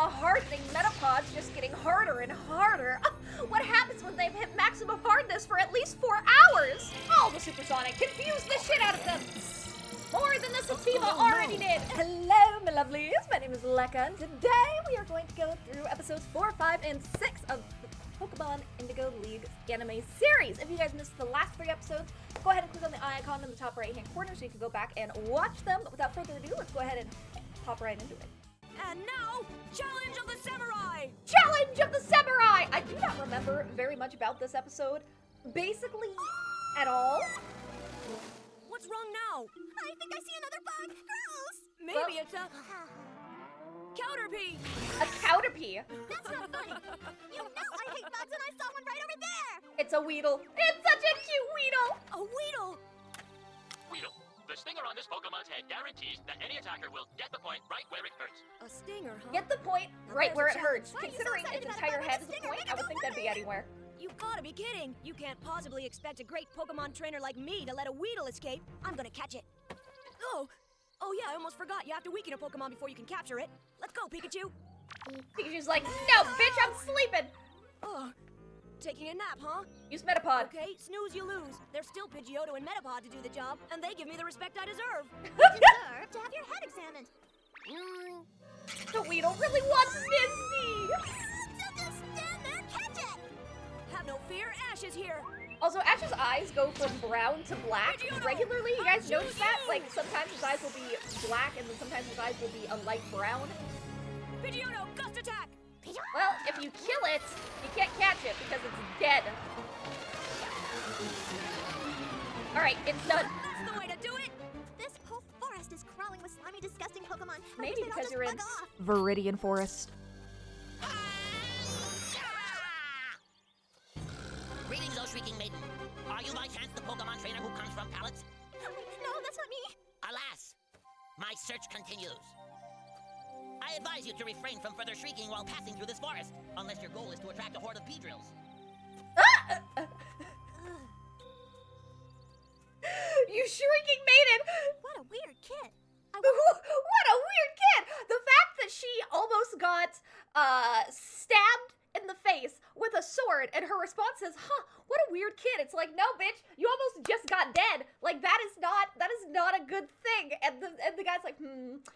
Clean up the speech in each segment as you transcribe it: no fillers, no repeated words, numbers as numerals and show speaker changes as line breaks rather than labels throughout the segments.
hardening metapods just getting harder and harder. What happens when they've hit maximum hardness for at least 4 hours? All the supersonic confuse the shit out of them. More than the sativa already did. Hello, my lovelies. My name is Lekka, and today we are going to go through episodes 4, 5, and 6 of the Pokémon Indigo League anime series. If you guys missed the last 3 episodes, go ahead and click on the icon in the top right-hand corner so you can go back and watch them. But without further ado, let's go ahead and hop right into it.
And now, Challenge of the Samurai!
Challenge of the Samurai! I do not remember very much about this episode. Basically, at all.
What's wrong now?
I think I see another bug. Gross!
Maybe it's a... Counterpea!
A Counterpea?
That's not funny. You know I hate bugs and I saw one right over there!
It's a Weedle. It's such a cute Weedle!
A Weedle!
Weedle. The stinger on this Pokemon's head guarantees that any attacker will get the point right where it hurts.
A stinger, huh?
Get the point right where it hurts.
Why are you so
Considering
excited
its
about
entire
a
head is a
stinger?
point,
Make
I
it
would
go
think that'd be
away.
anywhere.
You've gotta be kidding! You can't possibly expect a great Pokemon trainer like me to let a Weedle escape. I'm gonna catch it. Oh yeah, I almost forgot. You have to weaken a Pokemon before you can capture it. Let's go, Pikachu!
Pikachu's like, no, bitch, I'm sleeping!
Oh, taking a nap, huh?
Use Metapod.
Okay, snooze, you lose. There's still Pidgeotto and Metapod to do the job, and they give me the respect I deserve.
Deserve to have your head examined.
The Weedle really wants Misty!
So just stand there, catch it!
Have no fear, Ash is here.
Also, Ash's eyes go from brown to black regularly. You guys notice that? Like, sometimes his eyes will be black, and then sometimes his eyes will be a light brown.
Pidgeotto, gust attack!
Well, if you kill it, you can't catch it because it's dead. Alright, it's done.
That's the way to do it!
This whole forest is crawling with slimy, disgusting Pokemon. I
Maybe
wish they'd all
because
just
you're in
bug off.
Viridian Forest.
Greetings, O Shrieking Maiden. Are you by chance the Pokemon trainer who comes from pallets?
No, that's not me.
Alas, my search continues. I advise you to refrain from further shrieking while passing through this forest, unless your goal is to attract a horde of Beedrills.
You shrieking maiden!
What a weird kid.
What a weird kid! The fact that she almost got stabbed in the face with a sword and her response is, huh, what a weird kid. It's like, no, bitch, you almost just got dead. Like, that is not a good thing. And the guy's like,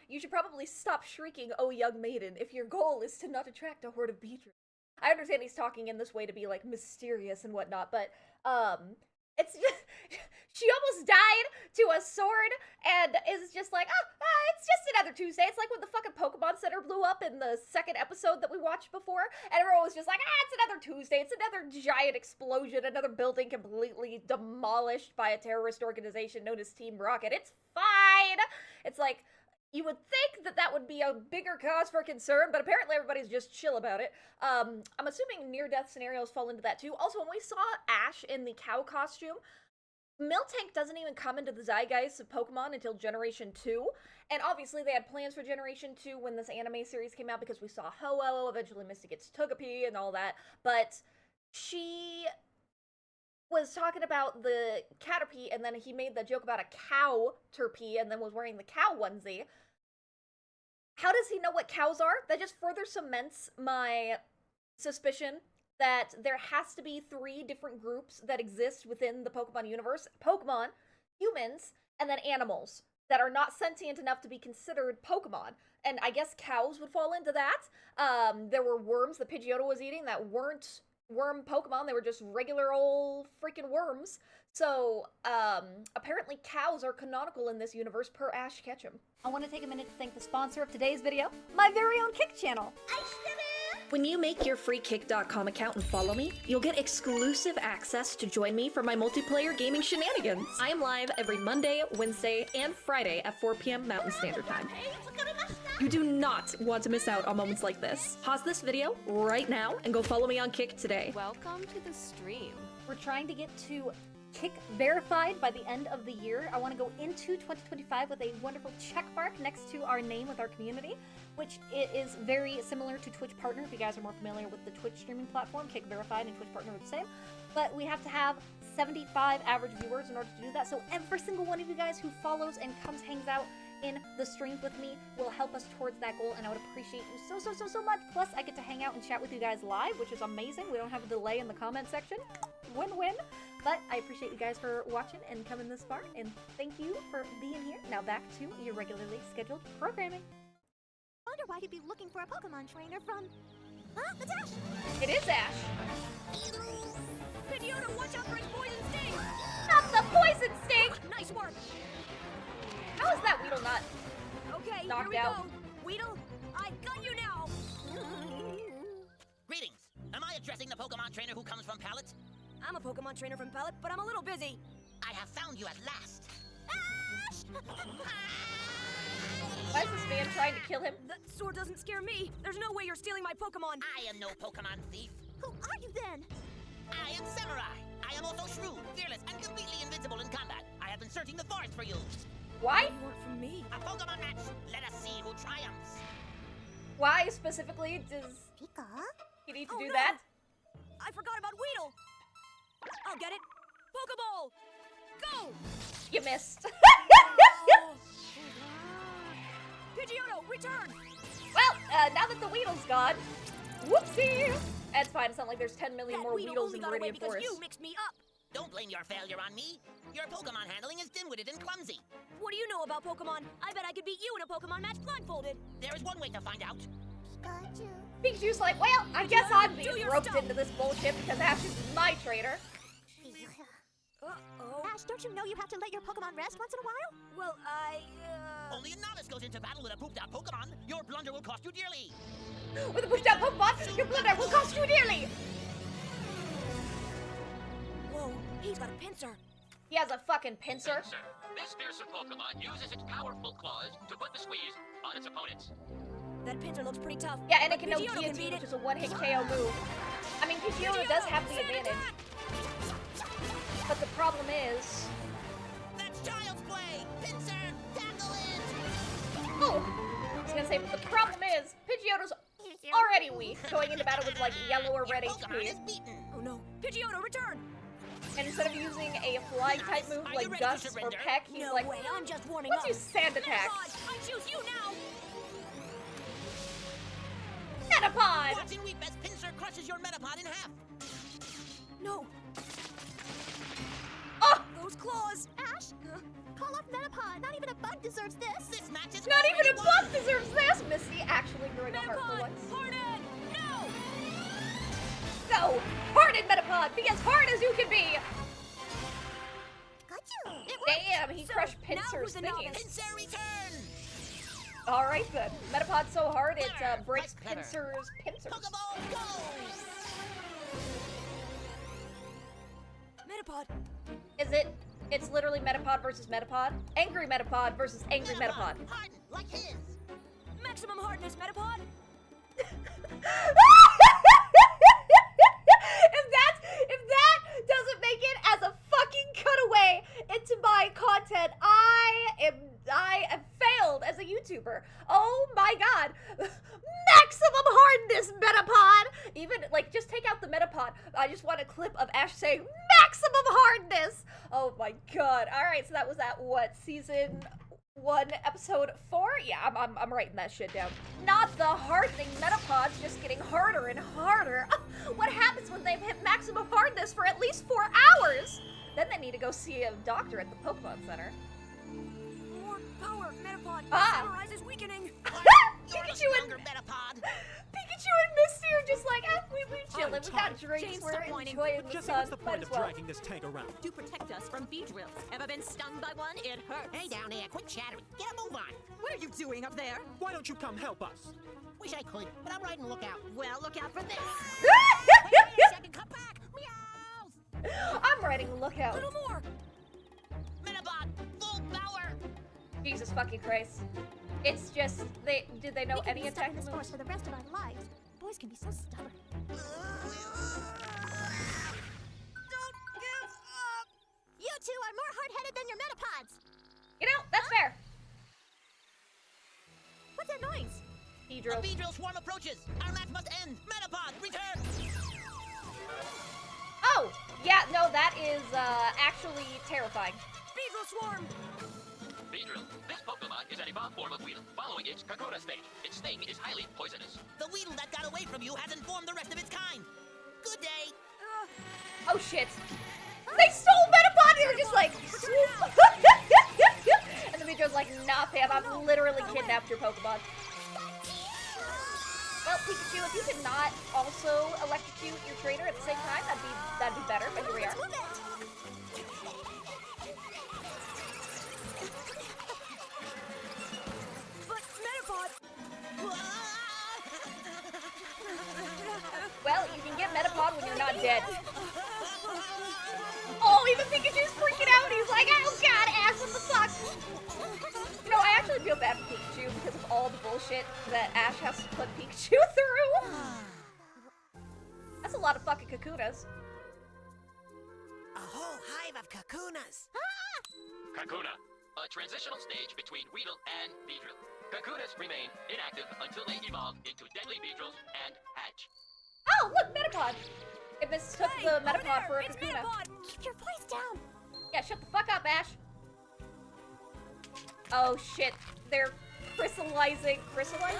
you should probably stop shrieking, oh young maiden, if your goal is to not attract a horde of beatrix. I understand he's talking in this way to be like mysterious and whatnot, but it's just, she almost died to a sword and is just like, it's just another Tuesday. It's like when the fucking Pokemon Center blew up in the 2nd episode that we watched before, and everyone was just like, it's another Tuesday. It's another giant explosion, another building completely demolished by a terrorist organization known as Team Rocket. It's fine. It's like, you would think that would be a bigger cause for concern, but apparently everybody's just chill about it. I'm assuming near-death scenarios fall into that too. Also, when we saw Ash in the cow costume, Miltank doesn't even come into the zeitgeist of Pokemon until Generation 2. And obviously they had plans for Generation 2 when this anime series came out because we saw Ho-Oh, eventually Misty gets Togepi and all that. But she was talking about the Caterpie, and then he made the joke about a cow Terpie and then was wearing the cow onesie. How does he know what cows are? That just further cements my suspicion that there has to be 3 different groups that exist within the Pokemon universe. Pokemon, humans, and then animals that are not sentient enough to be considered Pokemon. And I guess cows would fall into that. There were worms that Pidgeotto was eating that weren't worm Pokemon. They were just regular old freaking worms. So, apparently cows are canonical in this universe per Ash Ketchum. I want to take a minute to thank the sponsor of today's video, my very own Kick channel. When you make your free Kick.com account and follow me, you'll get exclusive access to join me for my multiplayer gaming shenanigans. I am live every Monday, Wednesday, and Friday at 4 p.m. Mountain Standard Time. You do not want to miss out on moments like this. Pause this video right now and go follow me on Kick today.
Welcome to the stream.
We're trying to get to Kick verified by the end of the year. I want to go into 2025 with a wonderful check mark next to our name with our community, which is very similar to Twitch Partner. If you guys are more familiar with the Twitch streaming platform, Kick verified and Twitch Partner are the same. But we have to have 75 average viewers in order to do that. So every single one of you guys who follows and hangs out in the streams with me will help us towards that goal, and I would appreciate you so much. Plus, I get to hang out and chat with you guys live, which is amazing. We don't have a delay in the comment section. Win-win. But I appreciate you guys for watching and coming this far, and thank you for being here. Now back to your regularly scheduled programming.
Wonder why he'd be looking for a Pokemon trainer from... Huh? It's Ash!
It is Ash.
Pidgeotto, watch out for his poison sting!
Not the poison sting!
Nice work!
How is that Weedle not?
Okay,
knocked
here we
out?
go. Weedle, I got you now!
Greetings. Am I addressing the Pokemon trainer who comes from Pallet?
I'm a Pokemon trainer from Pallet, but I'm a little busy.
I have found you at last.
Why is this man trying to kill him?
That sword doesn't scare me. There's no way you're stealing my Pokemon.
I am no Pokemon thief.
Who are you then?
I am Samurai. I am also shrewd, fearless, and completely invincible in combat. I have been searching the forest for you.
Why?
You weren't from me.
A Pokemon match. Let us see who triumphs.
Why specifically does
Pika?
he need to
Oh,
do
no!
that?
I forgot about Weedle. I'll get it. Pokeball! Go!
You missed.
Oh. Pidgeotto, return!
Well, now that the Weedle's gone, whoopsie! That's fine, it's not like there's 10 million
That
more
Weedle
Weedles
only
in
got away
Meridian
because
Forest.
you mixed me up.
Don't blame your failure on me. Your Pokemon handling is dim-witted and clumsy.
What do you know about Pokemon? I bet I could beat you in a Pokemon match blindfolded.
There is one way to find out.
Pikachu.
Pikachu's like, well, I guess I'm
do
being
your
roped
stuff.
into this bullshit because Ash is my trainer.
Uh-oh.
Ash, don't you know you have to let your Pokemon rest once in a while?
Well,
Only a novice goes into battle with a pooped-out Pokemon. Your blunder will cost you dearly.
With a pushed out Pokemon, your blunder will cost you dearly!
Whoa, he's got a pincer.
He has a fucking pincer.
Sir, this fearsome Pokemon uses its powerful claws to put the squeeze on its opponents.
That pincer looks pretty tough.
Yeah, and it
but
can know
Pidgeotto can
TNT,
beat
which
it.
is a one-hit KO move. I mean, Pidgeotto does have the
sand
advantage,
attack!
but the problem is...
That's child's play. Pincer, tackle it.
Oh! I was gonna say, but the problem is, Pidgeotto's already weak, going into battle with, like, yellow or red
Your Pokemon
HP.
is beaten.
Oh no, Pidgeotto, return!
And instead of using a fly-type move
Are you
like
ready to
Gust or
surrender?
Peck, he's
No
like,
way, I'm just warming
let's
up.
use Sand Attack.
Metapod, I choose you now!
Metapod!
Watch and weep as Pincer crushes your Metapod in half.
No,
Oh!
those claws!
Ash, call off Metapod. Not even a bug deserves this.
This match is
Not even a
already
bug
won.
deserves this! Misty actually growing a heart for
Metapod,
once.
Harden! No!
Go! Harden Metapod! Be as hard as you can be!
Pikachu. It
Damn, he
So,
crushed
now
Pincer's
who's the
thingy.
novice?
Pincer return.
Alright then. Metapod's so hard it
Clever,
breaks
quite clever.
Pincer's pincers.
Pokeball go.
Metapod,
It's literally Metapod versus Metapod? Angry Metapod versus Angry Metapod.
Harden like his.
maximum hardness, Metapod!
If that doesn't make it as a fucking cutaway into my content, I have failed as a YouTuber. Oh my god. Maximum hardness, Metapod! Even, like, just take out the Metapod. I just want a clip of Ash saying, maximum hardness! Oh my god. Alright, so that was at, what, season 1, episode 4? Yeah, I'm writing that shit down. Not the hardening Metapods just getting harder and harder. What happens when they've hit maximum hardness for at least 4 hours? Then they need to go see a doctor at the Pokemon Center.
More power, Metapod!
Ah.
Samurai is weakening!
You're a
Pikachu and
stronger Metapod.
Pikachu and Misty are just like, we chilling. We got drinks.
James,
We're
stop whining.
enjoying the
Jesse,
sun.
what's the
Might
point
as
of
well.
dragging this tank around?
To protect us from bee drills. Ever been stung by one? It hurts.
Hey down there, quit chattering. Get a move on.
What are you doing up there?
Why don't you come help us?
Wish I could, but I'm riding lookout.
Well, look out for this.
Wait a second, come back. Meows.
I'm writing lookout.
Little more!
Metapod, full power.
Jesus fucking Christ. It's just, did they know
We can
any
be stuck
attack
in this force
moves?
for the rest of our lives. Boys can be so stubborn.
Don't give up.
You two are more hard-headed than your Metapods.
You know, that's fair.
What's that noise?
He
A
drove.
Beedrill swarm approaches. Our match must end. Metapod, return.
Oh, yeah, no, that is actually terrifying.
Beedrill swarm!
Beedrill. This Pokemon is an evolved form of Weedle, following its Kakuna stage. Its sting is highly poisonous.
The Weedle that got away from you hasn't formed the rest of its kind. Good day.
Oh shit. They stole Metapod! They were just like, swoop. And the Beedrill's like, nah fam, I've literally kidnapped your Pokemon. Well, Pikachu, if you could not also electrocute your trainer at the same time, that'd be better, but here we are.
But Metapod!
Well, you can get Metapod when you're not dead. Oh, even Pikachu's freaking out. He's like, oh god, Ash, what the fuck? You know, I actually feel bad for Pikachu because of all the bullshit that Ash has to put Pikachu through. That's a lot of fucking Kakunas.
A whole hive of Kakunas.
Kakuna, a transitional stage between Weedle and Beedrill. Kakunas remain inactive until they evolve into deadly Beedrills and hatch.
Oh, look, Metapod. It mistook the Metapod for a
It's
Kakuna.
Metapod!
Keep your voice down.
Yeah, shut the fuck up, Ash. Oh shit, they're crystallizing, crystallizing,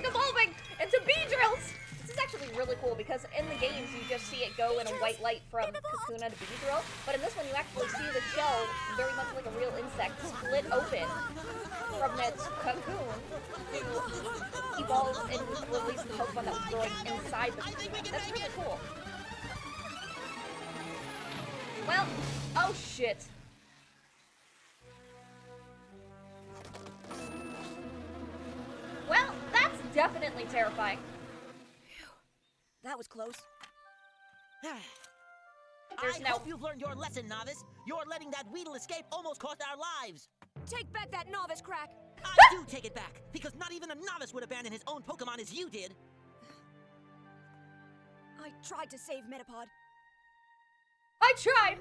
evolving into Beedrills! This is actually really cool because in the games you just see it go in a white light from Kakuna to Beedrill, but in this one you actually see the shell, very much like a real insect, split open from its cocoon to evolve and release the Pokemon that was growing inside the Kakuna. That's really cool. Well, oh shit. Well, that's definitely terrifying.
That was close.
I hope you've learned your lesson, novice. Your letting that Weedle escape almost cost our lives.
Take back that novice crack!
I do take it back, because not even a novice would abandon his own Pokemon as you did.
I tried to save Metapod.
I tried!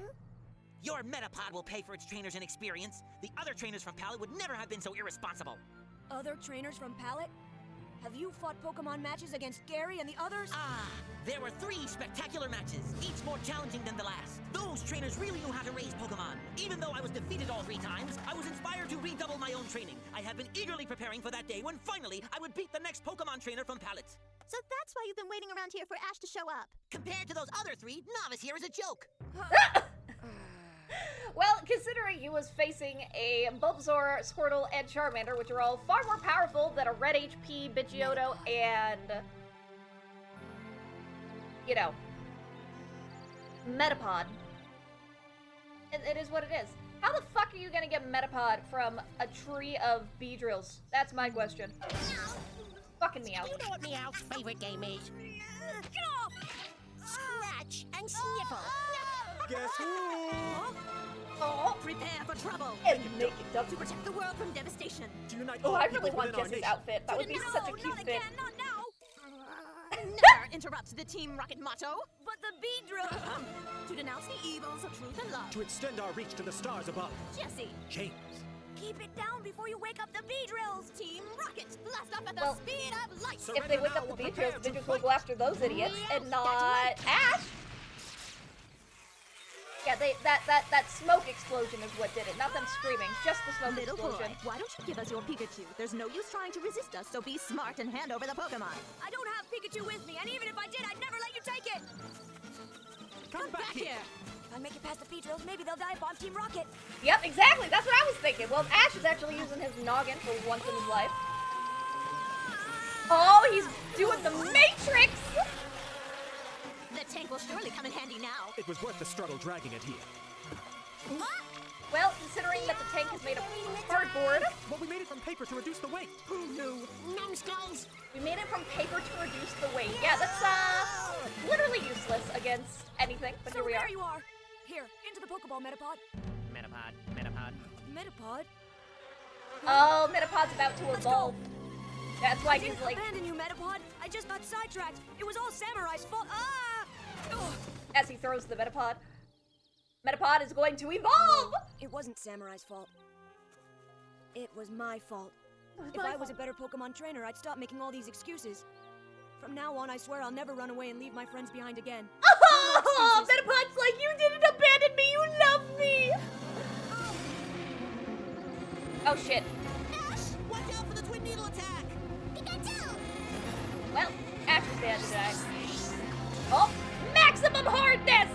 Your Metapod will pay for its trainers and experience. The other trainers from Pallet would never have been so irresponsible.
Other trainers from Pallet? Have you fought Pokemon matches against Gary and the others?
Ah, there were 3 spectacular matches, each more challenging than the last. Those trainers really knew how to raise Pokemon. Even though I was defeated all 3 times, I was inspired to redouble my own training. I have been eagerly preparing for that day when finally I would beat the next Pokemon trainer from Pallet.
So that's why you've been waiting around here for Ash to show up.
Compared to those other 3, Novice here is a joke.
Well, considering he was facing a Bulbasaur, Squirtle, and Charmander, which are all far more powerful than a red HP, Pidgeotto, and, you know, Metapod. It is what it is. How the fuck are you gonna get Metapod from a tree of Beedrills? That's my question. Fucking Meowth.
You know what Meowth's favorite game is?
Get off!
Scratch and sniffle.
Guess who?
Oh,
Prepare for trouble.
and make it double.
To protect the world from devastation.
To unite
Oh,
all
I
people
really want
within our
Jessie's
nation.
outfit. That would be such a cute
not
fit.
again, not now!
Never interrupt the Team Rocket motto.
But the Beedrill!
To denounce the evils of truth and love.
To extend our reach to the stars above.
Jesse.
James.
Keep it down before you wake up the Beedrills!
Team Rocket. Blast off at the
Well,
speed of light.
If they wake up the Beedrills, the Beedrills will go after those idiots and not Ash. Yeah, that smoke explosion is what did it, not them screaming, just the smoke
Little boy,
explosion.
why don't you give us your Pikachu? There's no use trying to resist us, so be smart and hand over the Pokemon.
I don't have Pikachu with me, and even if I did, I'd never let you take it!
Come back here.
If I make it past the Beedrills, maybe they'll dive on Team Rocket.
Yep, exactly, that's what I was thinking. Well, Ash is actually using his noggin for once in his life. Oh, he's doing the Matrix!
The tank will surely come in handy now.
It was worth the struggle dragging it here.
Well, considering that the tank is made of cardboard,
Well, we made it from paper to reduce the weight.
Who knew? Numbskulls.
we made it from paper to reduce the weight. Yeah, that's, literally useless against anything, but
So
here we
there
are.
you are. Here, into the Pokeball, Metapod.
Metapod.
Metapod?
Oh, Metapod's about to
Let's
evolve. That's why
I
he's
didn't
like,
abandon you, Metapod. I just got sidetracked. It was all Samurai's fault. Ah! Ugh.
as he throws the Metapod. Metapod is going to evolve!
It wasn't Samurai's fault. It was my fault. If I was a better Pokemon trainer, I'd stop making all these excuses. From now on, I swear I'll never run away and leave my friends behind again.
Oh, Metapod's like, you didn't abandon me you love me! Oh shit.
Ash, watch out for the twin needle attack.
Pikachu!
Well, Ash is dead today. Oh, maximum hardness!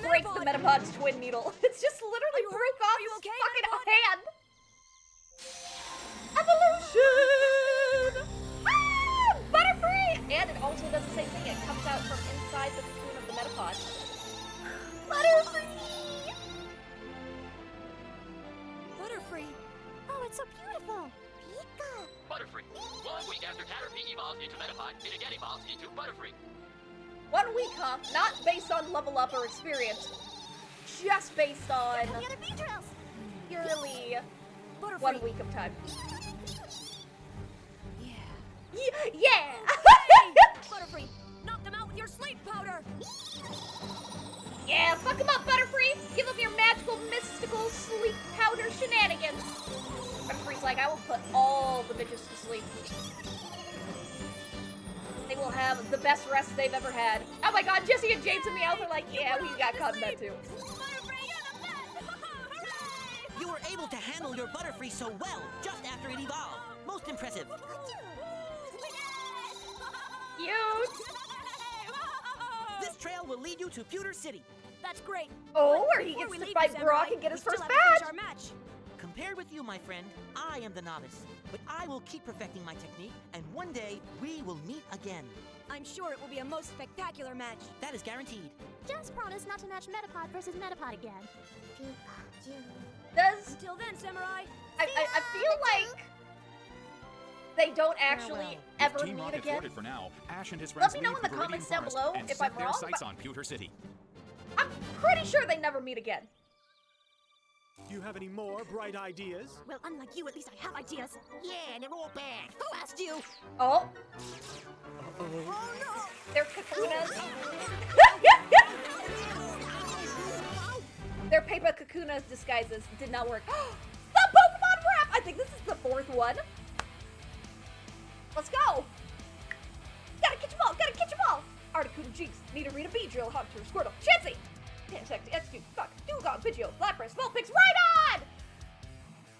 Breaks the Metapod's twin needle. It's just literally broke off his
okay,
fucking
Metapod?
hand. Evolution! Ah! Butterfree! And it also does the same thing. It comes out from inside the cocoon of the Metapod. Butterfree!
Butterfree.
Oh, it's so beautiful. Pika.
Butterfree. 1 week after Caterpie evolves into Metapod, it again evolves into Butterfree.
1 week, huh? Not based on level up or experience. Just based on
The other Beedrills.
purely
Butterfree.
1 week of time.
Yeah.
Yeah!
Butterfree, knock them out with your sleep powder.
Yeah, fuck him up, Butterfree! Give him your magical, mystical, sleep powder shenanigans! Butterfree's like, I will put all the bitches to sleep. They will have the best rest they've ever had. Oh my god, Jesse and James and Meowth are like, yeah, we got caught in that too.
Butterfree, you're the best. Hooray!
You were able to handle your Butterfree so well just after it evolved. Most impressive.
Cute!
This trail will lead you to Pewter City.
That's great.
Oh,
But
where he
before
gets
we
to
leave
fight
you,
Brock
Samurai,
and get his
we
first
still have to finish
badge!
our match.
Compared with you, my friend, I am the novice. But I will keep perfecting my technique, and one day we will meet again.
I'm sure it will be a most spectacular match.
That is guaranteed.
Just promise not to match Metapod versus Metapod again. Pikachu.
Does...
Until then, Samurai.
I feel like... they don't actually ever
With Team
meet
Rocket
again.
thwarted for now, Ash and his
Let
friends
me know
leave
in the
Viridian
comments down
Forest
below
and
if
set
I'm
their
wrong,
sights
but-
on Pewter City.
I'm pretty sure they never meet again.
Do you have any more bright ideas?
Well, unlike you, at least I have ideas.
Yeah, and they're all bad. Who asked you?
Oh,
Uh-oh.
they're Kakunas. Their paper Kakuna disguises did not work. The Pokemon rap! I think this is the 4th one. Let's go! Gotta catch them all! Gotta catch them all! Articuno, Jinx, Nidorina, Beedrill, Hunter, Squirtle, Chansey! Insect, Execute, Fuck, Dewgong, Pidgeot, Lapras, Vulpix, Rhydon!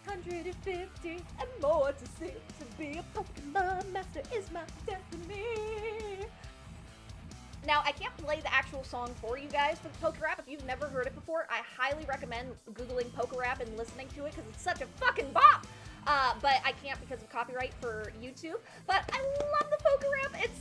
150 and more to see. To be a Pokemon Master is my destiny. Now, I can't play the actual song for you guys for the Poke Rap. If you've never heard it before, I highly recommend Googling Poke Rap and listening to it because it's such a fucking bop. But I can't because of copyright for YouTube. But I love the Poke Rap. It's...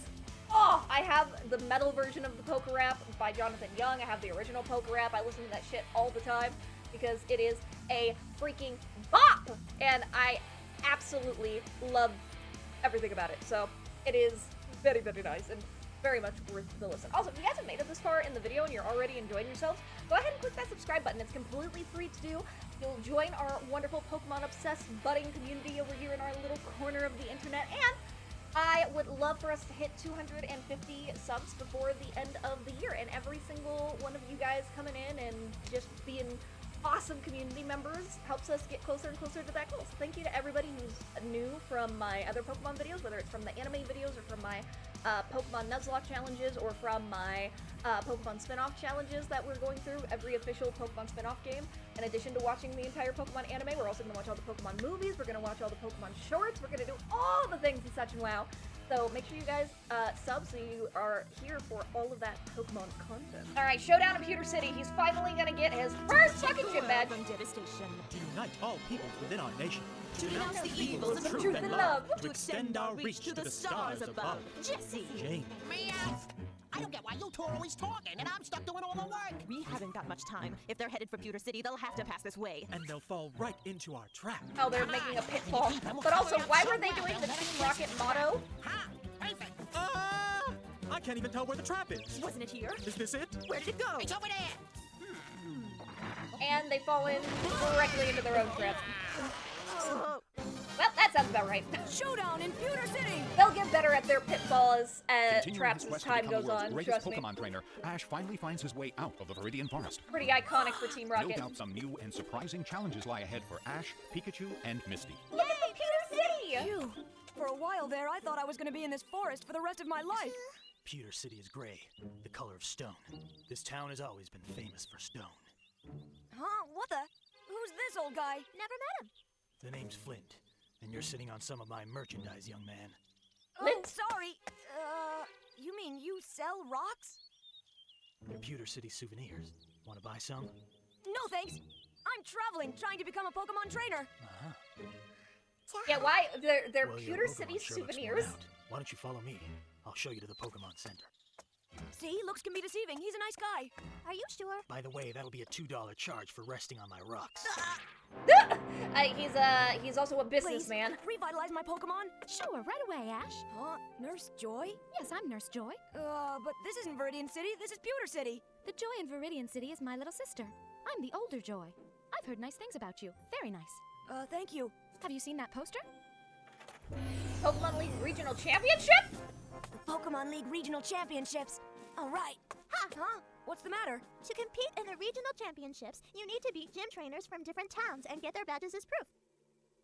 oh, I have the metal version of the Poke Rap by Jonathan Young. I have the original Poke Rap. I listen to that shit all the time because it is a freaking bop. And I absolutely love everything about it. So it is very, very nice and very much worth the listen. Also, if you guys have made it this far in the video and you're already enjoying yourselves, go ahead and click that subscribe button. It's completely free to do. You'll join our wonderful Pokemon obsessed budding community over here in our little corner of the internet, and I would love for us to hit 250 subs before the end of the year, and every single one of you guys coming in and just being awesome community members helps us get closer and closer to that goal. So thank you to everybody who's new from my other Pokemon videos, whether it's from the anime videos or from my Pokemon Nuzlocke challenges or from my Pokemon spin-off challenges that we're going through every official Pokemon spin-off game. In addition to watching the entire Pokemon anime, we're also going to watch all the Pokemon movies, we're going to watch all the Pokemon shorts, we're going to do all the things in Such and Wow. So make sure you guys sub so you are here for all of that Pokemon content. Alright, Showdown in Pewter City. He's finally gonna get his first fucking gym badge.
To unite all peoples within our nation.
To denounce the evils
of truth and love.
To extend our reach to the stars above.
Jesse.
James.
Meow. I don't get why you two are always talking and I'm stuck doing all the work.
We haven't got much time. If they're headed for Pewter City, they'll have to pass this way.
And they'll fall right into our trap.
Oh, they're making a pitfall. But also, why were they doing the Team Rocket motto?
Ha! Perfect.
I can't even tell where the trap is.
Wasn't it here?
Is this it?
Where did it go?
It's over there.
And they fall in directly into their own trap.
Oh,
Well, that sounds about right.
Showdown in Pewter City.
They'll get better at their pitfalls
Continuing
traps
his
as
quest to
time
become the
goes
world's
on,
greatest
trust me.
Pokemon trainer, Ash finally finds his way out of the Viridian Forest.
Pretty iconic for Team
No
Rocket.
doubt some new and surprising challenges lie ahead for Ash, Pikachu, and Misty.
Look at the Pewter City!
Phew. For a while there, I thought I was going to be in this forest for the rest of my life.
Pewter City is gray, the color of stone. This town has always been famous for stone.
Huh? What the? Who's this old guy?
Never met him.
The name's Flint, and you're sitting on some of my merchandise, young man.
Oh, sorry. You mean you sell rocks?
Pewter City souvenirs. Want to buy some?
No thanks. I'm traveling, trying to become a Pokemon trainer.
Uh-huh.
Yeah, why? They're
Well, your
Pewter
Pokemon
City
sure looks
souvenirs.
worn out. Why don't you follow me? I'll show you to the Pokemon Center.
See, looks can be deceiving. He's a nice guy.
Are you sure?
By the way, that'll be a $2 charge for resting on my rocks.
He's also a businessman.
Please, revitalize my Pokemon.
Sure, right away, Ash.
Huh? Nurse Joy?
Yes, I'm Nurse Joy.
But this isn't Viridian City. This is Pewter City.
The Joy in Viridian City is my little sister. I'm the older Joy. I've heard nice things about you. Very nice.
Thank you.
Have you seen that poster?
Pokemon League Regional Championship?
The Pokemon League Regional Championships. All right. Huh? What's the matter?
To compete in the regional championships, you need to beat gym trainers from different towns and get their badges as proof.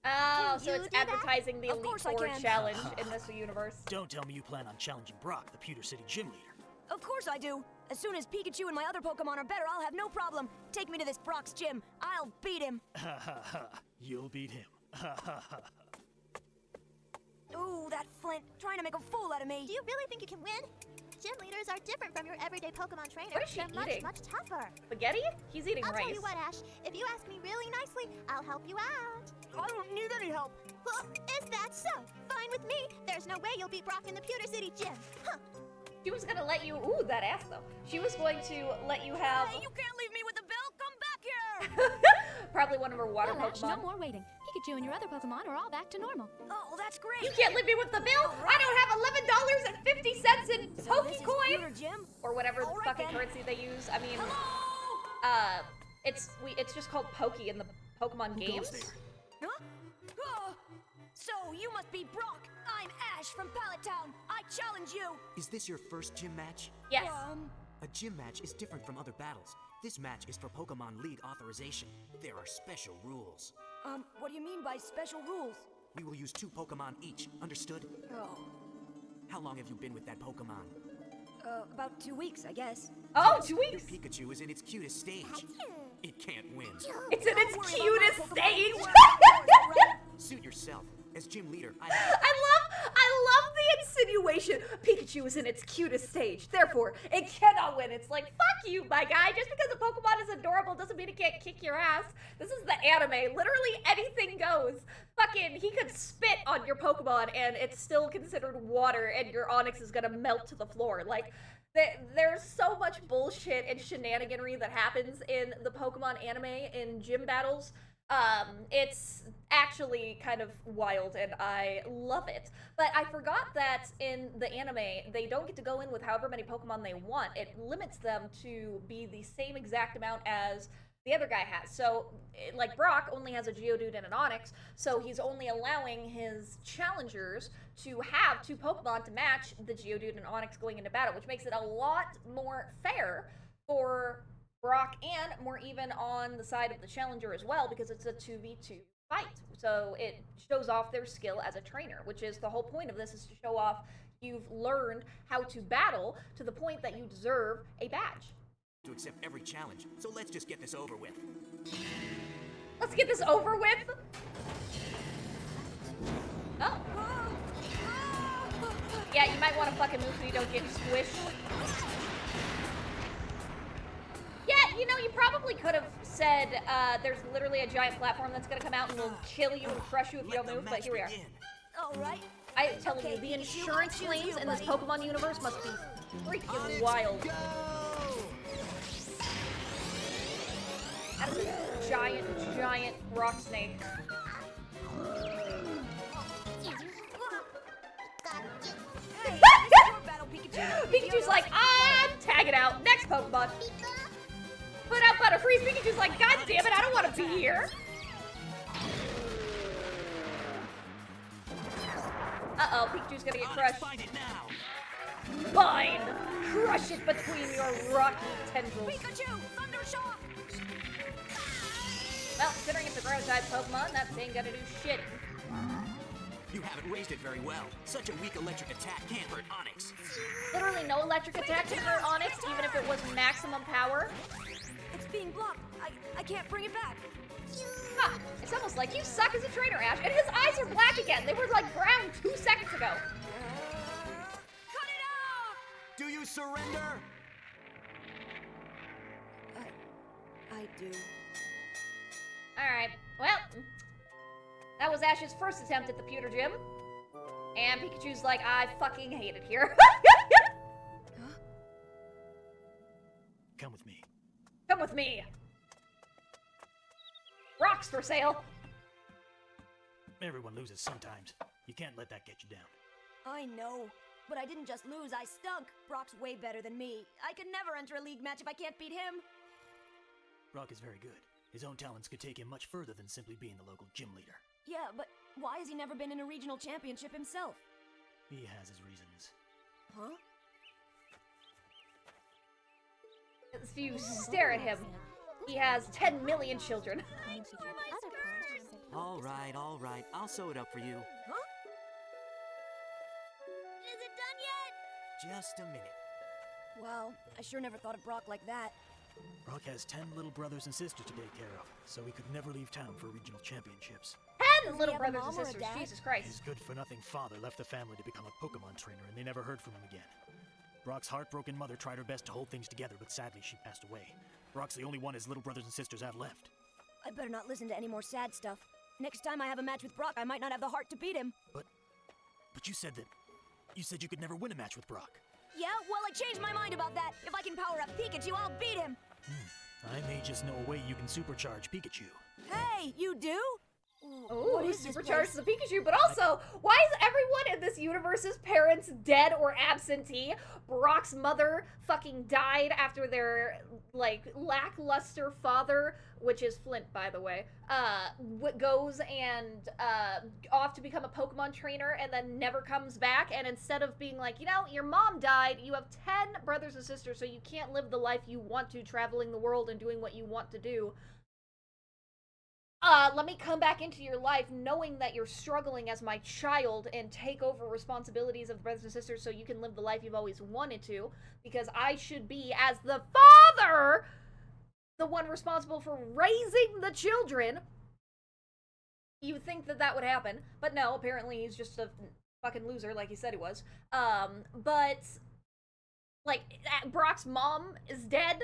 Oh,
Can
so
you
it's
do that?
advertising the
Of
Elite
course I
Four
can.
challenge in this universe.
Don't tell me you plan on challenging Brock, the Pewter City gym leader.
Of course I do. As soon as Pikachu and my other Pokemon are better, I'll have no problem. Take me to this Brock's gym. I'll beat him.
Ha ha ha. You'll beat him. Ha ha ha.
Ooh, that Flint, trying to make a fool out of me.
Do you really think you can win? Gym leaders are different from your everyday Pokemon trainers.
What is she
They're
eating?
much tougher.
Spaghetti? He's eating
I'll
rice.
tell you what, Ash. If you ask me really nicely, I'll help you out.
I don't need any help.
Well, is that so? Fine with me. There's no way you'll beat Brock in the Pewter City gym. Huh.
She was gonna let you. Ooh, that ass though. She was going to let you have
Hey, you can't leave me with the bill. Come back here.
probably one of her water
Well, Ash, no
Pokemon.
more waiting. Pikachu and your other Pokemon are all back to normal.
Oh, that's great.
You can't leave me with the bill. I don't have $11.50 in
So this is
Pokecoin
Pewter Gym?
or whatever the
All right,
fucking
then.
currency they use. I mean,
Hello?
it's just called Poke in the Pokemon games.
Huh? Oh, so you must be Brock. I'm Ash from Pallet Town. I challenge you.
Is this your first gym match?
Yes.
A gym match is different from other battles. This match is for Pokemon League authorization. There are special rules.
What do you mean by special rules?
We will use 2 Pokemon each, understood?
Oh,
How long have you been with that Pokemon?
about 2 weeks, I guess.
Oh, 2
Your
weeks.
Pikachu is in its cutest stage. It can't win.
It's in its
Don't worry about
cutest
my Pokemon.
stage.
Don't worry about it, right?
Suit yourself. As gym leader,
I love the insinuation. Pikachu is in its cutest stage, therefore it cannot win. It's like, fuck you, my guy. Just because a Pokemon is adorable doesn't mean it can't kick your ass. This is the anime. Literally anything goes. Fucking, he could spit on your Pokemon and it's still considered water, and your Onix is gonna melt to the floor. Like, there's so much bullshit and shenaniganry that happens in the Pokemon anime in gym battles. It's actually kind of wild and I love it. But I forgot that in the anime, they don't get to go in with however many Pokemon they want. It limits them to be the same exact amount as the other guy has. So, like, Brock only has a Geodude and an Onix, so he's only allowing his challengers to have 2 Pokemon to match the Geodude and Onix going into battle, which makes it a lot more fair for Brock and more even on the side of the challenger as well, because it's a 2v2 fight. So it shows off their skill as a trainer, which is the whole point of this, is to show off you've learned how to battle to the point that you deserve a badge.
to accept every challenge. So let's just get this over with.
Let's get this over with. Oh. Yeah, you might want to fucking move so you don't get squished. Yeah, you know, you probably could have said there's literally a giant platform that's gonna come out and will kill you and crush you if you don't move, but here we are.
All right.
I'm telling you, the insurance claims in this Pokemon universe must be freaking wild. That is a giant, giant rock snake. Pikachu's like, I'm tagging out. Next Pokemon. Put out Butterfree. Pikachu's like, God damn it, I don't want to be here. Uh-oh, Pikachu's gonna get crushed. Fine. Crush it between your rocky tendrils.
Pikachu, Thundershock.
Well, considering it's a ground-type Pokemon, that ain't gonna do shit.
You haven't raised it very well. Such a weak electric attack can't hurt Onix.
Literally no electric attack can hurt Onix, even if it was maximum power.
It's being blocked. I can't bring it back.
Huh. It's almost like you suck as a trainer, Ash. And his eyes are black again. They were like brown 2 seconds ago.
Cut it out!
Do you surrender?
I do.
Alright, well, that was Ash's first attempt at the pewter gym. And Pikachu's like, I fucking hate it here.
Come with me.
Come with me. Rocks for sale.
Everyone loses sometimes. You can't let that get you down.
I know, but I didn't just lose, I stunk. Brock's way better than me. I could never enter a league match if I can't beat him.
Brock is very good. His own talents could take him much further than simply being the local gym leader.
Yeah, but why has he never been in a regional championship himself?
He has his reasons.
Huh?
If you stare at him, he has 10 million children.
All right. I'll sew it up for you.
Huh? Is it done yet?
Just a minute.
Wow, I sure never thought of Brock like that.
Brock has 10 little brothers and sisters to take care of, so he could never leave town for regional championships.
10 little
he have a
brothers and
mom or a
sisters,
dad?
Jesus Christ.
His good-for-nothing father left the family to become a Pokémon trainer, and they never heard from him again. Brock's heartbroken mother tried her best to hold things together, but sadly she passed away. Brock's the only one his little brothers and sisters have left.
I better not listen to any more sad stuff. Next time I have a match with Brock, I might not have the heart to beat him.
But you said you could never win a match with Brock.
Yeah, well, I changed my mind about that. If I can power up Pikachu, I'll beat him.
I may just know a way you can supercharge Pikachu.
Hey, you do?
Ooh,
What is this
supercharged
place?
the Pikachu, but also, why is everyone in this universe's parents dead or absentee? Brock's mother fucking died after their, like, lackluster father, which is Flint, by the way, goes and, off to become a Pokemon trainer and then never comes back, and instead of being like, you know, your mom died, you have 10 brothers and sisters, so you can't live the life you want to, traveling the world and doing what you want to do. Let me come back into your life knowing that you're struggling as my child and take over responsibilities of the brothers and sisters so you can live the life you've always wanted to, because I should be, as the father, the one responsible for raising the children. You think that that would happen, but no, apparently he's just a fucking loser like he said he was. But, like, Brock's mom is dead.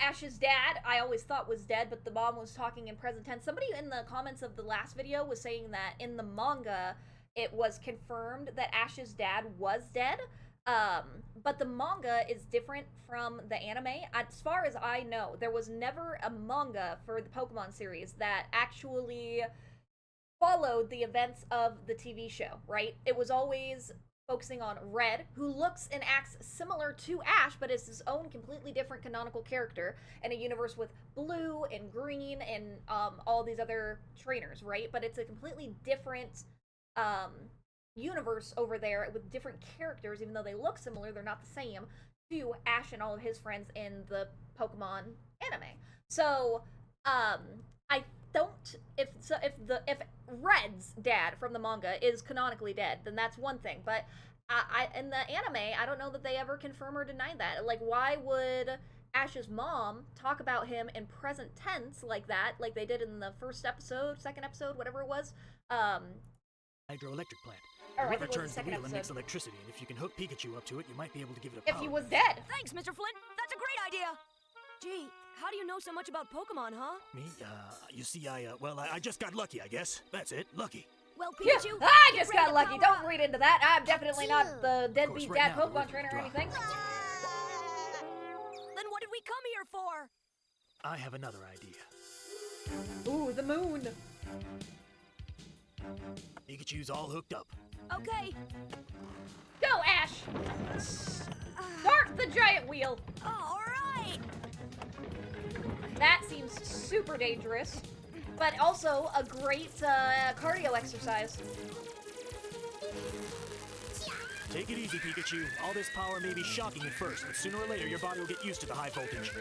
Ash's dad, I always thought was dead, but the mom was talking in present tense. Somebody in the comments of the last video was saying that in the manga, it was confirmed that Ash's dad was dead. But the manga is different from the anime. As far as I know, there was never a manga for the Pokemon series that actually followed the events of the TV show, right? It was always focusing on Red, who looks and acts similar to Ash, but is his own completely different canonical character in a universe with Blue and Green and all these other trainers, right? But it's a completely different universe over there with different characters, even though they look similar, they're not the same, to Ash and all of his friends in the Pokemon anime. So, I don't, if Red's dad from the manga is canonically dead, then that's one thing, but in the anime, I don't know that they ever confirm or deny that. Like, why would Ash's mom talk about him in present tense like that, like they did in the first episode, second episode, whatever it was?
Hydroelectric plant.
Or I
The
think
river
it was
turns
the
the wheel
second
and makes
episode.
electricity, and if you can hook Pikachu up to it, you might be able to give it a
If
power.
he was dead.
Thanks, Mr. Flint. That's a great idea. Gee, how do you know so much about Pokemon, huh?
Me? You see, I just got lucky, I guess. That's it, lucky.
Well,
Yeah,
Pikachu,
I
get
just
ready
got
to
lucky.
power
Don't
up.
read into that. I'm definitely not the deadbeat
right
dad
now, the
Pokemon
river
trainer or
dry.
anything.
Then what did we come here for?
I have another idea.
Ooh, the moon.
Pikachu's all hooked up.
Okay.
Go, Ash! Start the giant wheel.
All right.
That seems super dangerous, but also a great cardio exercise.
Take it easy, Pikachu. All this power may be shocking at first, but sooner or later your body will get used to the high voltage.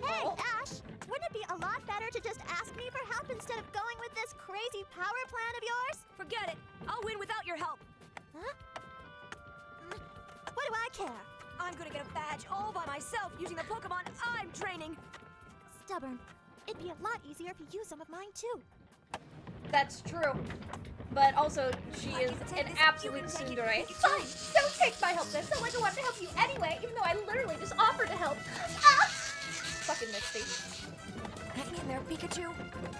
Hey, Ash! Wouldn't it be a lot better to just ask me for help instead of going with this crazy power plan of yours?
Forget it. I'll win without your help.
Huh? What do I care?
I'm gonna get a badge all by myself using the Pokemon I'm training.
Stubborn. It'd be a lot easier if you use some of mine too.
That's true. But also, she is an absolute tsundere. Fine, don't take my help. That's not like I wanted to help you anyway, even though I literally just offered to help. Ah! Fucking Misty.
Hang in there, Pikachu.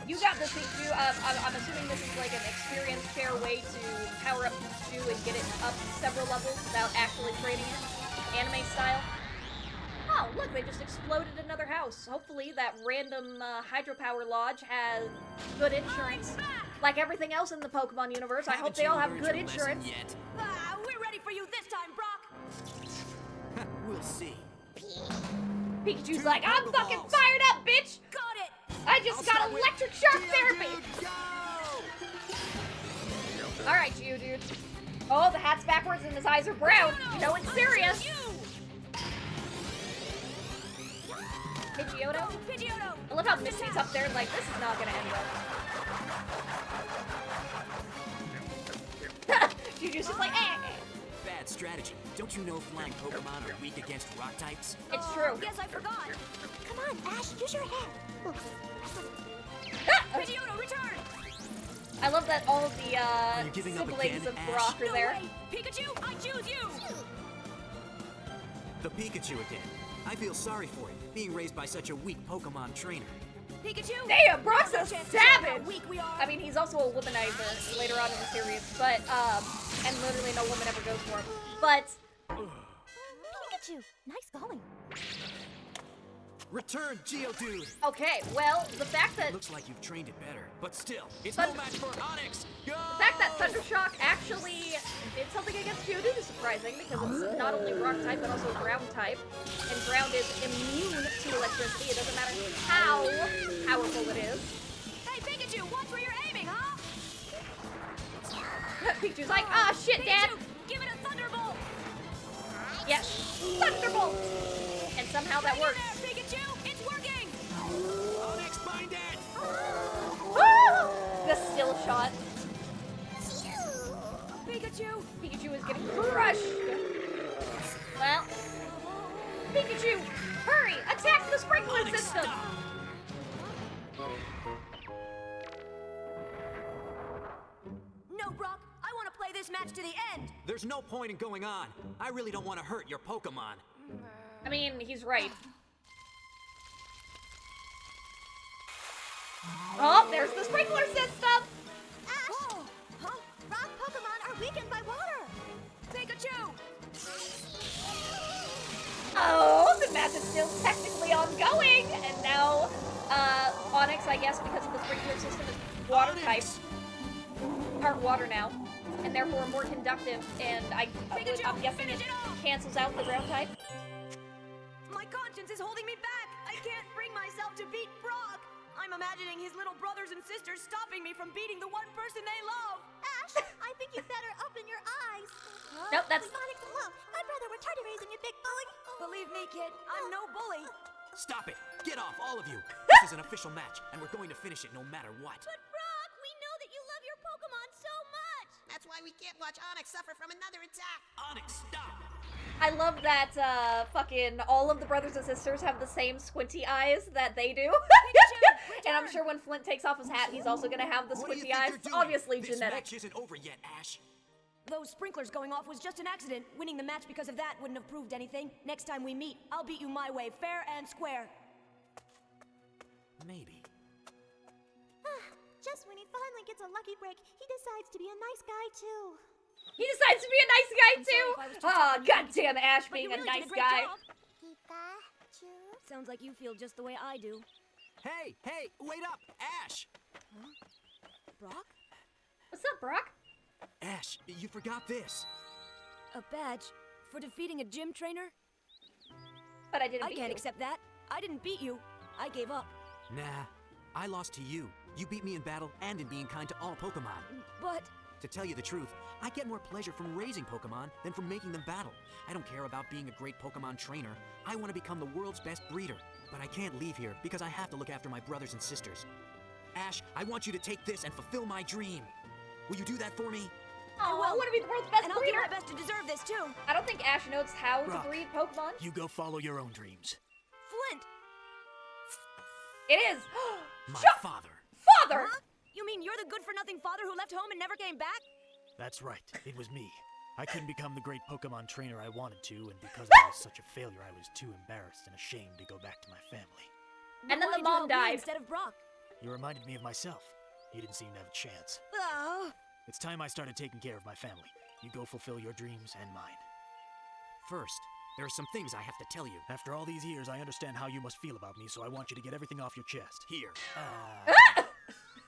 You got this, Pikachu. I'm assuming this is like an experience share way to power up Pikachu and get it up several levels without actually training it, anime style. Oh, look, they just exploded another house. Hopefully that random hydropower lodge has good insurance. Like everything else in the Pokemon universe, I hope they all have good insurance.
We're ready for you this time, Brock.
We'll see.
Pikachu's like, I'm fucking fired up, bitch!
Got it!
I just got electric shock therapy! Alright, Geodude. Oh, the hat's backwards and his eyes are brown. You know it's serious. Pidgeotto?
Pidgeotto!
I love how Misty's up there like, this is not gonna end well. Geodude's just like, eh.
Bad strategy. Don't you know flying Pokemon are weak against rock types?
It's true.
Yes, I forgot.
Come on, Ash, use your head.
Pidgeotto, return!
I love that all of the siblings of Brock are there.
Pikachu, I choose you!
The Pikachu again. I feel sorry for it, being raised by such a weak Pokemon trainer.
Pikachu!
Damn, Brock's a savage!
Weak we are.
I mean, he's also a womanizer later on in the series, but, and literally no woman ever goes for him. But...
Pikachu, nice going.
Return, Geodude!
Okay, well, the fact that...
Looks like you've trained it better, but still, it's no match for Onix! Go!
The fact that Thundershock actually did something against Geodude is surprising, because it's not only rock type, but also ground type. And ground is immune to electricity. It doesn't matter how powerful it is.
Hey, Pikachu, watch where you're aiming, huh?
Pikachu's like, ah, shit,
Pikachu,
Dad!
give it a Thunderbolt!
Yes, Thunderbolt! And somehow that works.
There, Pikachu, it's working!
Onix, bind it!
The still shot. Pikachu is getting crushed. Well, Pikachu, hurry! Attack the sprinkler system!
No, Brock, I want to play this match to the end.
There's no point in going on. I really don't want to hurt your Pokemon.
I mean, he's right. Oh, there's the sprinkler system!
Ash! Huh? Rock Pokemon are weakened by water!
Pikachu!
Oh, the match is still technically ongoing! And now, Onix, I guess, because of the sprinkler system, is water type. Part water now. And therefore more conductive, and I'm guessing it cancels out the ground type.
My conscience is holding me back! I can't bring myself to beat Brock! I'm imagining his little brothers and sisters stopping me from beating the one person they love!
Ash, I think you better open your eyes.
Nope, that's...
Sonic, look, my brother were tardy raising you, big bully.
Believe me, kid, I'm no bully.
Stop it! Get off, all of you! This is an official match, and we're going to finish it no matter what.
But Brock, we know that you love your Pokemon so much.
That's why we can't watch Onix suffer from another attack.
Onix, stop!
I love that, fucking all of the brothers and sisters have the same squinty eyes that they do. And I'm sure when Flint takes off his hat, he's also gonna have the squinty eyes. Obviously
this
genetic.
match isn't over yet, Ash.
Those sprinklers going off was just an accident. Winning the match because of that wouldn't have proved anything. Next time we meet, I'll beat you my way, fair and square.
Maybe.
Just when he finally gets a lucky break, he decides to be a nice guy too.
He decides to be a nice guy too! Ah, goddamn Ash being a
really
nice
did a great
guy.
job.
Pikachu?
Sounds like you feel just the way I do.
Hey, wait up! Ash!
Huh? Brock?
What's up, Brock?
Ash, you forgot this.
A badge for defeating a gym trainer?
But I didn't beat you.
I can't accept that. I didn't beat you. I gave up.
Nah, I lost to you. You beat me in battle and in being kind to all Pokemon.
But...
To tell you the truth, I get more pleasure from raising Pokemon than from making them battle. I don't care about being a great Pokemon trainer. I want to become the world's best breeder. But I can't leave here because I have to look after my brothers and sisters. Ash, I want you to take this and fulfill my dream. Will you do that for me?
Oh, I
will.
want to be the world's best
And I'll do
breeder.
my best to deserve this, too.
I don't think Ash knows how
Brock,
to breed Pokemon.
You go follow your own dreams.
Flint!
It is.
My
Shut-
father.
Father!
Huh? You mean you're the good-for-nothing father who left home and never came back?
That's right. It was me. I couldn't become the great Pokemon trainer I wanted to, and because I was such a failure, I was too embarrassed and ashamed to go back to my family.
And then
Why
the
did you
mom
help me
died.
instead of Brock.
You reminded me of myself. You didn't seem to have a chance.
Oh.
It's time I started taking care of my family. You go fulfill your dreams and mine.
First, there are some things I have to tell you.
After all these years, I understand how you must feel about me, so I want you to get everything off your chest. Here.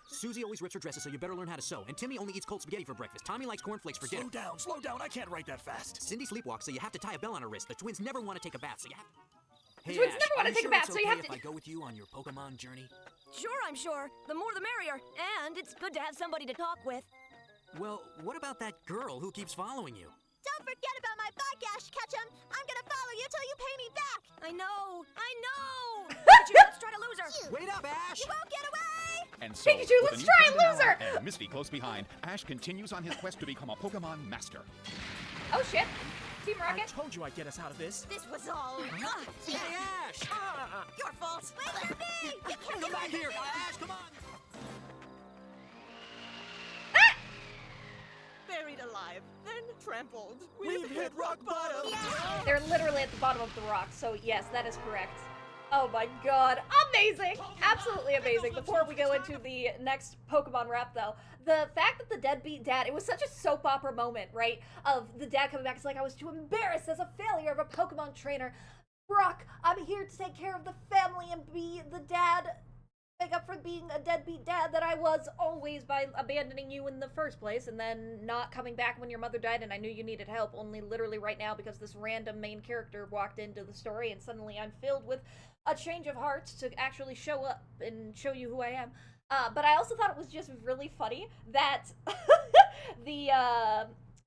Susie always rips her dresses, so you better learn how to sew. And Timmy only eats cold spaghetti for breakfast. Tommy likes cornflakes for dinner.
Slow down, I can't write that fast.
Cindy sleepwalks, so you have to tie a bell on her wrist. The twins never want to take a bath, so you have to... Hey,
twins
Ash,
never want
are
to take
sure
a bath,
it's
so you
okay
have to...
if I go with you on your Pokemon journey?
Sure, I'm sure. The more the merrier. And it's good to have somebody to talk with.
Well, what about that girl who keeps following you?
Don't forget about my bike, Ash Ketchum. I'm gonna follow you till you pay me back.
I know. Pikachu, let's try to lose her.
Wait up, Ash!
You won't get away.
And so,
Pikachu,
with
let's
a new
try
friend
and
in
lose her!
our And Misty close behind, Ash continues on his quest to become a Pokemon Master.
Oh shit. Team
I
Rocket.
told you I'd get us out of this.
This was all...
Hey, Ash!
Your fault.
Wait for me.
Come back here! Ash, come on!
Buried alive, then trampled.
We've hit rock bottom!
They're literally at the bottom of the rock, so yes, that is correct. Oh my god, amazing! Absolutely amazing. Before we go into the next Pokemon rap though, the fact that the deadbeat dad, it was such a soap opera moment, right? Of the dad coming back, it's like, I was too embarrassed as a failure of a Pokemon trainer. Brock, I'm here to take care of the family and be the dad, make up for being a deadbeat dad that I was always by abandoning you in the first place and then not coming back when your mother died and I knew you needed help, only literally right now because this random main character walked into the story and suddenly I'm filled with a change of heart to actually show up and show you who I am. But I also thought it was just really funny that the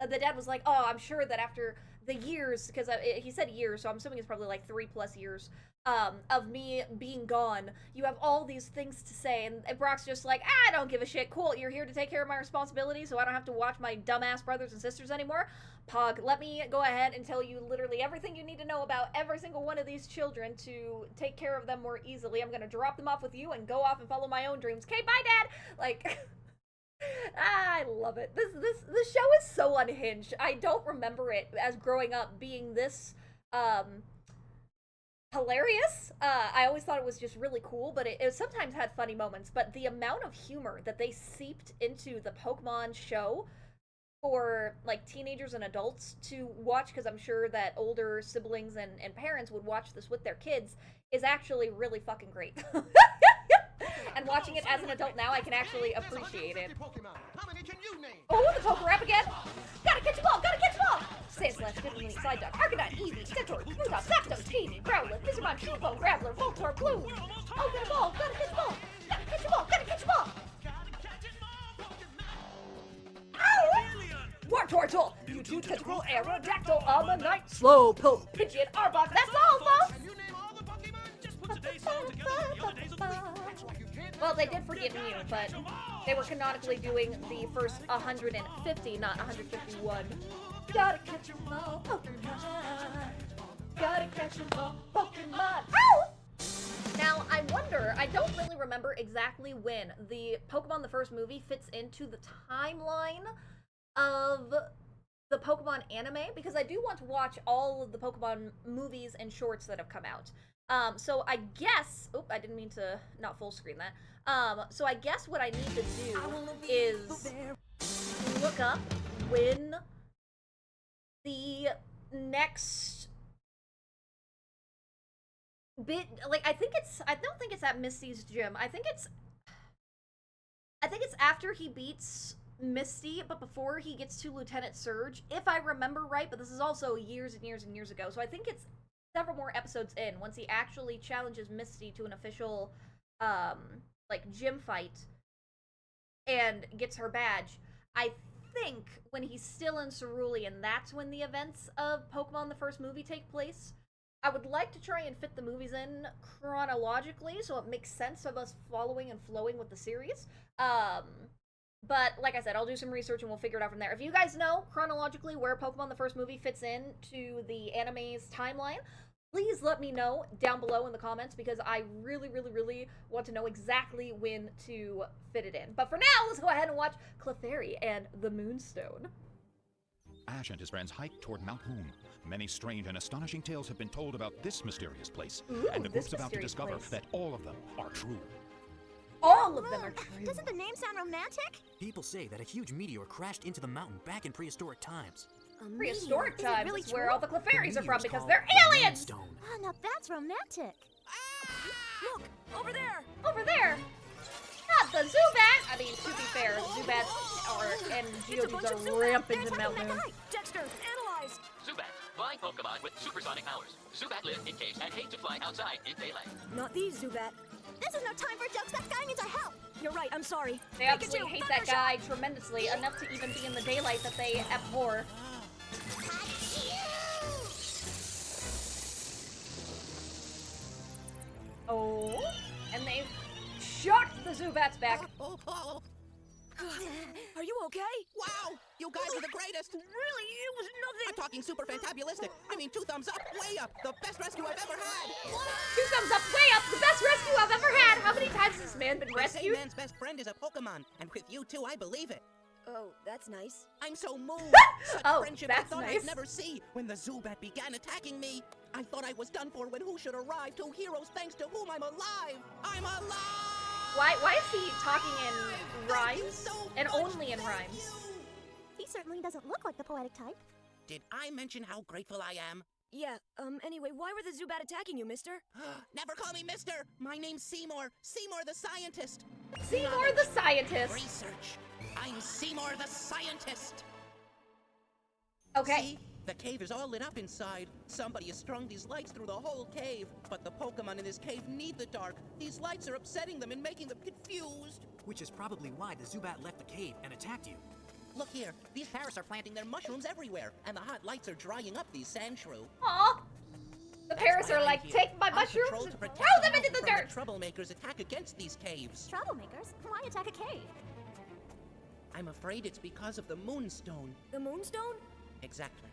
dad was like, oh, I'm sure that after the years, because he said years, so I'm assuming it's probably like 3+ years, of me being gone, you have all these things to say, and Brock's just like, I don't give a shit, cool, you're here to take care of my responsibilities, so I don't have to watch my dumbass brothers and sisters anymore. Pog, let me go ahead and tell you literally everything you need to know about every single one of these children to take care of them more easily. I'm gonna drop them off with you and go off and follow my own dreams. Okay, bye, Dad! Like... I love it. This show is so unhinged. I don't remember it as growing up being this hilarious. I always thought it was just really cool, but it sometimes had funny moments. But the amount of humor that they seeped into the Pokemon show for like teenagers and adults to watch, because I'm sure that older siblings and parents would watch this with their kids, is actually really fucking great. And watching it as an adult now, I can actually appreciate it. Oh, the Poke Rap again! Gotta catch them all! Gotta catch them all! Sandslash, Diddly, Psyduck, Arcanine, Eevee, Centaur, Kabutops, Zapdos, Pidgey, Growlithe, Viscermon, Cubone, Graveler, Voltorb, Gloom! Oh, get them all! Gotta catch them all! Gotta catch them all! Gotta catch them all! Ow! Wartortle, Mewtwo, Tentacle, Aerodactyl, Ammonite, Slowpoke, Pidgeot, Arbok, that's all, folks! Well, they did forget Mew, but they were canonically doing the first 150, not 151. Gotta catch 'em all, Pokemon. Gotta catch 'em all, Pokemon. Ow! Now, I wonder, I don't really remember exactly when the Pokemon the first movie fits into the timeline of the Pokemon anime, because I do want to watch all of the Pokemon movies and shorts that have come out. So I guess, oop, I didn't mean to not full screen that. So I guess what I need to do is look up when the next bit, like, I don't think it's at Misty's gym. I think it's after he beats Misty, but before he gets to Lieutenant Surge, if I remember right, but this is also years and years and years ago, so I think it's several more episodes in, once he actually challenges Misty to an official, like, gym fight, and gets her badge. I think when he's still in Cerulean, that's when the events of Pokemon the first movie take place. I would like to try and fit the movies in chronologically, so it makes sense of us following and flowing with the series. But like I said, I'll do some research and we'll figure it out from there. If you guys know chronologically where Pokemon the first movie fits in to the anime's timeline, please let me know down below in the comments, because I really, really, really want to know exactly when to fit it in. But for now, let's go ahead and watch Clefairy and the Moonstone.
Ash and his friends hike toward Mount Moon. Many strange and astonishing tales have been told about this mysterious place, and the group's about to discover that all of them are true.
All of them are true.
Doesn't the name sound romantic?
People say that a huge meteor crashed into the mountain back in prehistoric times.
Prehistoric
Is it
times
really
is where
true?
all the Clefairies are from, because
called
they're
the
aliens!
Moonstone.
Oh, now that's romantic.
Look, over there.
Over there! Not the Zubat! I mean, to be fair, Zubats and
It's a bunch of
Geodudes are
Zubats.
rampant
There's
in Mount Moon.
Dexter, analyze.
Zubat, flying Pokemon with supersonic powers. Zubat live in caves and hate to fly outside in daylight.
Not these, Zubat.
This is no time for jokes. That guy needs our help.
You're right, I'm sorry.
They absolutely hate that guy tremendously, enough to even be in the daylight that they abhor. Oh, and they've shot the Zubats back.
Are you okay?
Wow, you guys are the greatest.
Really, it was nothing.
I'm talking super fantabulistic. I mean, 2 thumbs up, way up. The best rescue I've ever had.
2 thumbs up, way up, the best rescue I've ever had. How many times has this man been
They say
rescued?
man's best friend is a Pokemon, and with you two, I believe it.
Oh, that's nice.
I'm so moved. Such
Oh,
friendship I
that's
thought
nice.
I'd never see. When the Zubat began attacking me, I thought I was done for when who should arrive? 2 heroes thanks to whom I'm alive. I'm alive!
Why is he talking in rhymes?
So
And
much.
only in rhymes.
He certainly doesn't look like the poetic type.
Did I mention how grateful I am?
Yeah, anyway, why were the Zubat attacking you, mister?
Never call me mister. My name's Seymour. Seymour the scientist.
Seymour the scientist.
Research. I'm Seymour the scientist.
Okay.
See? The cave is all lit up inside. Somebody has strung these lights through the whole cave. But the Pokemon in this cave need the dark. These lights are upsetting them and making them confused.
Which is probably why the Zubat left the cave and attacked you.
Look here. These parrots are planting their mushrooms everywhere. And the hot lights are drying up these sand shrew.
Aw. The Paris are like, take my mushrooms and throw them into the dirt.
The troublemakers attack against these caves.
Troublemakers? Why attack a cave?
I'm afraid it's because of the Moonstone.
The Moonstone?
Exactly.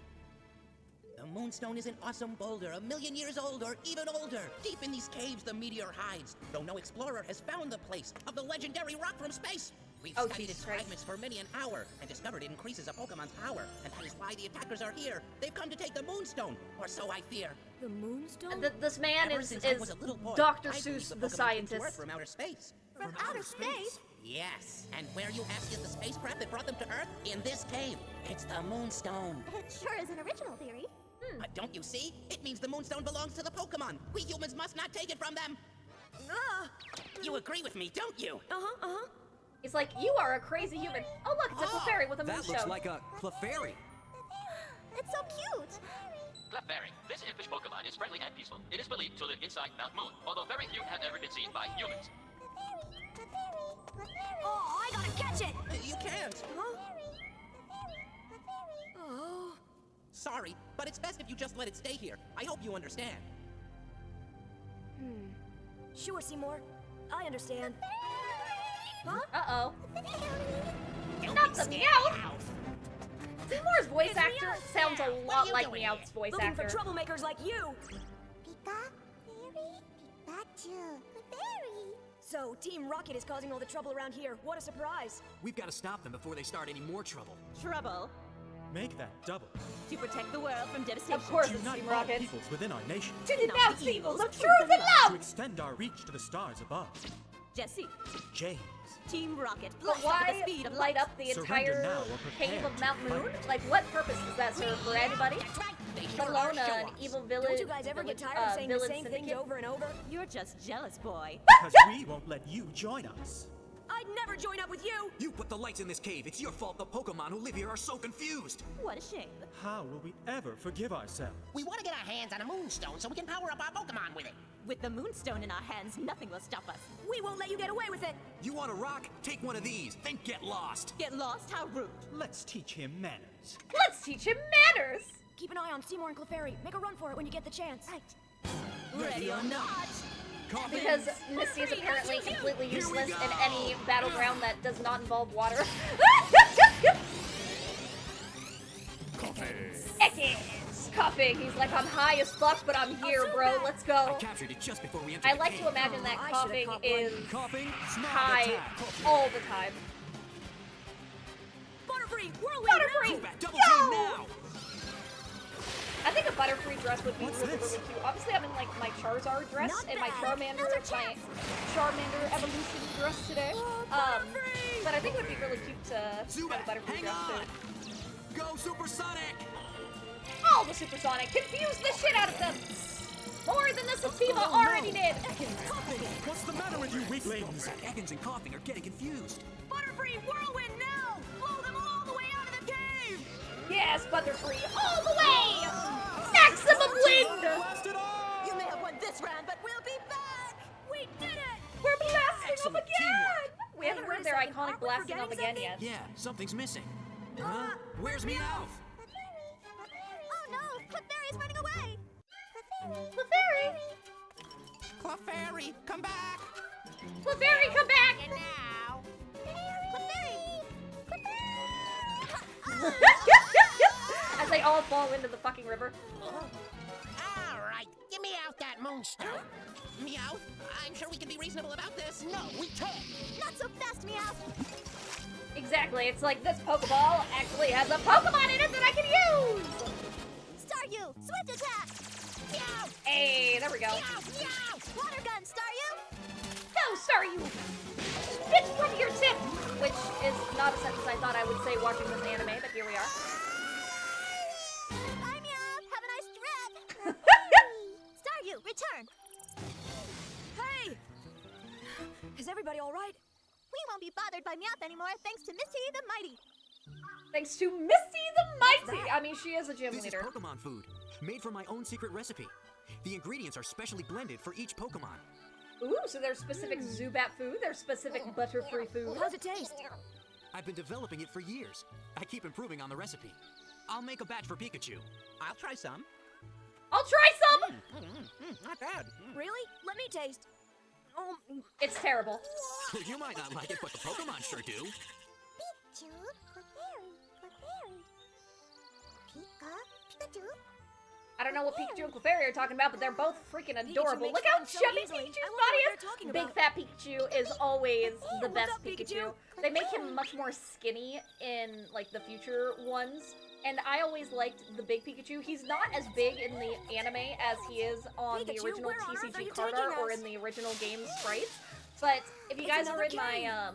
The Moonstone is an awesome boulder, 1,000,000 years old or even older. Deep in these caves, the meteor hides, though no explorer has found the place of the legendary rock from space. We've studied its fragments for many an hour and discovered it increases a Pokemon's power, and that is why the attackers are here. They've come to take the Moonstone, or so I fear.
The Moonstone?
This man
Ever
is
since I was a little boy,
Dr.
I believed
Seuss,
the
the
Pokemon came to
scientist.
Earth from outer space.
From outer space?
Yes, and where you ask is the spacecraft that brought them to Earth? In this cave. It's the Moonstone.
It sure is an original theory.
Don't you see? It means the Moonstone belongs to the Pokemon. We humans must not take it from them. You agree with me, don't you?
He's like, you are a crazy human. Oh look, it's a Clefairy with a
That
Moonstone.
looks like a Clefairy.
It's so cute.
Clefairy. This impish Pokemon is friendly and peaceful. It is believed to live inside Mount Moon, although very few have ever been seen by humans.
Oh, I gotta catch it!
You can't.
Oh.
Sorry, but it's best if you just let it stay here. I hope you understand.
Sure, Seymour. I understand. Huh?
Uh-oh.
Don't
Not
be
the
scared,
Meowth! Seymour's voice
It's
actor
Meowth.
sounds a
What are
lot
you
like
doing
Meowth's voice
Looking
actor.
for troublemakers like you!
Pikachu. Fairy.
So, Team Rocket is causing all the trouble around here. What a surprise!
We've got to stop them before they start any more trouble.
Trouble
Make that double.
to protect the world from devastation.
Of course it's
Unite
Team
all
Rocket.
peoples within our nation.
To
Not
denounce
the
evils
evils
of truth and
To
love!
extend our reach to the stars above.
Jesse,
James.
Team Rocket,
But
flash up at
why
the speed of
light
light.
up the
Surrender
entire
now or prepare
cave of
to
Mount Moon?
fight.
Like, what purpose does that serve for anybody?
That's right. They
Let
sure
alone
are
an
show-offs.
evil village.
Don't you guys ever get tired of saying the same things over and over?
You're just jealous, boy.
Because we won't let you join us.
I'd never join up with you!
You put the lights in this cave. It's your fault the Pokemon who live here are so confused.
What a shame.
How will we ever forgive ourselves?
We want to get our hands on a Moonstone so we can power up our Pokemon with it.
With the Moonstone in our hands, nothing will stop us.
We won't let you get away with it!
You want a rock? Take one of these, then get lost.
Get lost? How rude.
Let's teach him manners.
Let's teach him manners!
Keep an eye on Seymour and Clefairy. Make a run for it when you get the chance.
Right.
Ready or not?
Because Misty is apparently completely useless in any battleground that does not involve water. Ekans! Coughing. He's like, I'm high as fuck, but I'm here, bro. Let's go.
I captured it just before we entered
I
the
like
cave.
to imagine that coughing is
Coughing, smog
high
attack.
all the time.
Butterfree, whirlwind,
Butterfree!
Double team now!
I think a Butterfree dress would be really cute. Obviously, I'm in like my Charizard dress and my Charmander evolution dress today. But I think it would be really cute to have a Butterfree dress too.
Go Supersonic!
All the Supersonic! Confuse the shit out of them! More than the Sativa already did!
What's the matter with you weaklings?
Ekans and Coughing are getting confused.
Butterfree, whirlwind now! Blow them all the way out of the cave!
Yes, Butterfree, all the way! Maximum wind!
You may have won this round, but we'll be back! We did it!
We're blasting
Excellent
up again! We haven't heard their iconic blasting up again yet.
Yeah, something's missing. Huh? Where's Meowth?
Oh no! Clefairy's running away!
Clefairy!
Clefairy, come back!
Clefairy, come back!
And now...
As they all fall into the fucking river.
Alright, give me out that moonstone. Meowth, I'm sure we can be reasonable about this. No, we can't.
Not so fast, Meowth!
Exactly, it's like this Pokeball actually has a Pokemon in it that I can use!
Staryu, swift attack!
Meow!
Hey, there we go.
Meow! Meow!
Water gun, Staryu!
No, Staryu! Spit from your tip! Which is not a sentence I thought I would say watching this anime, but here we are.
Bye, Meowth! Have a nice trip! Staryu, return!
Hey! Is everybody alright?
We won't be bothered by Meowth anymore, thanks to Misty the Mighty.
Thanks to Misty the Mighty! I mean, she is a gym
This
leader.
is Pokemon food, made from my own secret recipe. The ingredients are specially blended for each Pokemon.
Ooh, so there's specific Zubat food, there's specific Butterfree food.
How's it taste?
I've been developing it for years. I keep improving on the recipe. I'll make a batch for Pikachu.
I'll try some.
I'll try some!
Not bad.
Really? Let me taste. Oh,
It's terrible.
You might not like it, but the Pokemon sure do.
Pikachu, Clefairy, Clefairy. Pikachu.
I don't know what Pikachu and Clefairy are talking about, but they're both freaking adorable.
makes
Look how
friends so
chubby
easily.
Pikachu's
I wonder
body
what
is!
they're talking
Big
about.
fat Pikachu is always the
What's
best
up,
Pikachu.
Pikachu?
They make him much more skinny in, like, the future ones. And I always liked the big Pikachu. He's not as big in the anime as he is on the
Pikachu,
original
where on earth are
TCG
you
card
taking
art or
us?
in the original game sprites. But if you
It's
guys are
another
in my,
cave.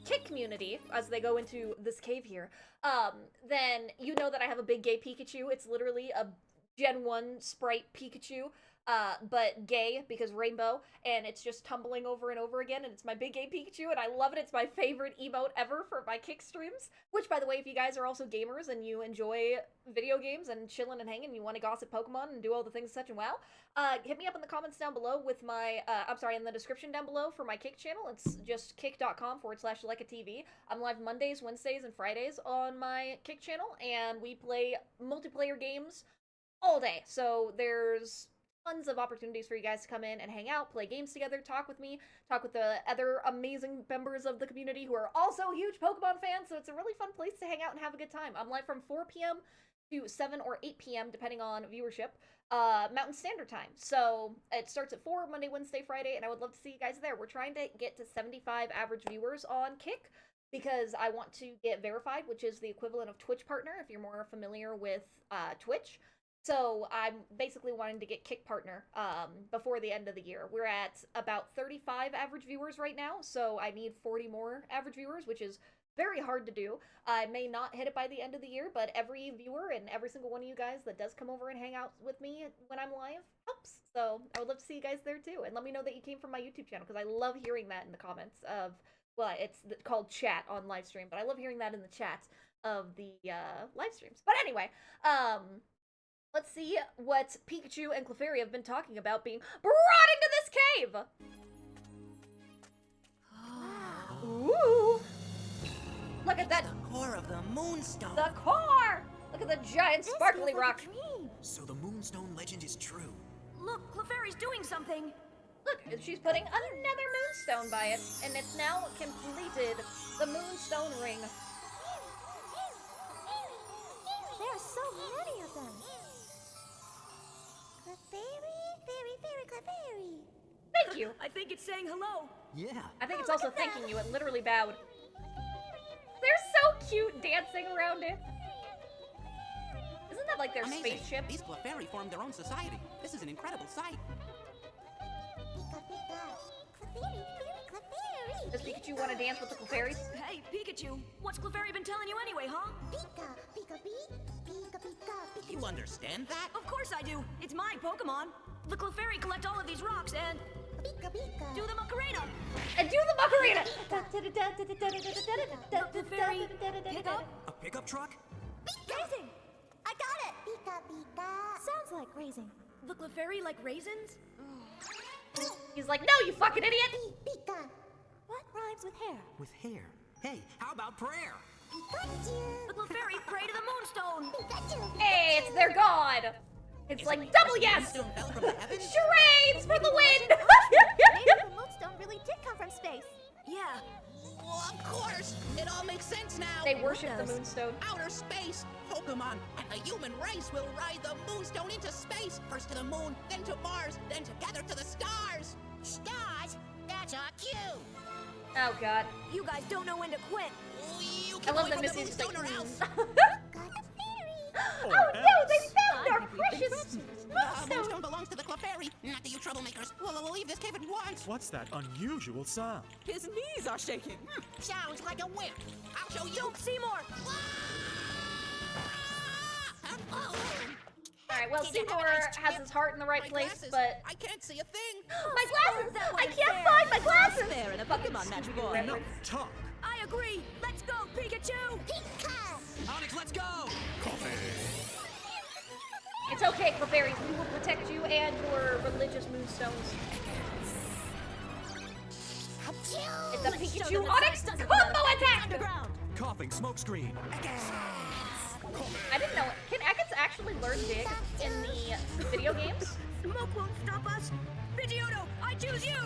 Kick community, as they go into this cave here, then you know that I have a big gay Pikachu. It's literally a Gen 1 sprite Pikachu, but gay because rainbow, and it's just tumbling over and over again, and it's my big gay Pikachu, and I love it. It's my favorite emote ever for my Kick streams, which, by the way, if you guys are also gamers and you enjoy video games and chilling and hanging, and you want to gossip Pokemon and do all the things such and wow, hit me up in the comments down below with my, in the description down below for my Kick channel. It's just kick.com/LeckaTV. I'm live Mondays, Wednesdays, and Fridays on my Kick channel, and we play multiplayer games all day. So there's tons of opportunities for you guys to come in and hang out, play games together, talk with me, talk with the other amazing members of the community who are also huge Pokemon fans, so it's a really fun place to hang out and have a good time. I'm live from 4 p.m. to 7 or 8 p.m. depending on viewership, Mountain Standard Time. So it starts at 4 Monday, Wednesday, Friday, and I would love to see you guys there. We're trying to get to 75 average viewers on Kick because I want to get verified, which is the equivalent of Twitch partner if you're more familiar with Twitch. So I'm basically wanting to get Kick partner before the end of the year. We're at about 35 average viewers right now, so I need 40 more average viewers, which is very hard to do. I may not hit it by the end of the year, but every viewer and every single one of you guys that does come over and hang out with me when I'm live helps. So I would love to see you guys there too. And let me know that you came from my YouTube channel, because I love hearing that in the comments of, well, it's called chat on live stream, but I love hearing that in the chat of the live streams. But anyway, let's see what Pikachu and Clefairy have been talking about being brought into this cave! Ooh! Look at that!
The core of the moonstone.
The core! Look at the giant sparkly rock.
So the Moonstone legend is true.
Look, Clefairy's doing something.
Look, she's putting another moonstone by it, and it's now completed the moonstone ring.
There are so many of them. Clefairy, fairy, Clefairy.
Thank you.
I think it's saying hello.
Yeah.
I think it's also thanking you. It literally bowed. They're so cute dancing around it. Isn't that like their
Amazing.
spaceship?
These Clefairy formed their own society. This is an incredible sight.
Clefairy.
Does Pikachu want to dance with the Clefairies?
Hey, Pikachu, what's Clefairy been telling you anyway, huh?
Pika.
You understand that?
Of course I do. It's my Pokemon. The Clefairy collect all of these rocks and do the Macarena.
And do the Macarena!
Clefairy, pick up.
A pickup truck?
Raising. I got it. Pika. Sounds like raising.
The Clefairy like raisins?
He's like, no, you fucking idiot!
Pika. What rhymes with hair?
With hair. Hey, how about prayer?
Pikachu.
The Clefairy pray to the Moonstone.
Pikachu.
Hey, it's their god! It's like double yes!
Moonstone fell from the heavens?
Charades for the win!
Maybe the moonstone really did come from space.
Yeah.
Well, of course! It all makes sense now!
They worship the moonstone.
Outer space! Pokemon and the human race will ride the moonstone into space! First to the moon, then to Mars, then together to the stars! Stars? That's our cue!
Oh god.
You guys don't know when to quit.
You
I
keep
love
away
that
from the
Missy's just
moonstone
like,
or else!
oh no, they found our precious moonstone!
Moonstone belongs to the Clefairy, not to you troublemakers. We'll leave this cave at once.
What's that unusual sound?
His knees are shaking.
Sounds like a wimp. I'll show you.
Don't Seymour.
Alright, well, Seymour has his heart in the right place,
glasses.
but...
I can't see a thing.
My glasses!
that
I
wasn't
can't
fair.
find my glasses!
Fair in a Pokemon match, boy.
Enough talk.
I agree. Let's go, Pikachu.
Onyx, let's go!
It's okay, Clefairy. We will protect you and your religious moonstones. It's a Pikachu Onyx combo attack!
Underground.
Coughing smokescreen.
I didn't know it. Can Ekans actually learn Dig in the video games?
Smoke won't stop us. Pidgeotto, I choose you.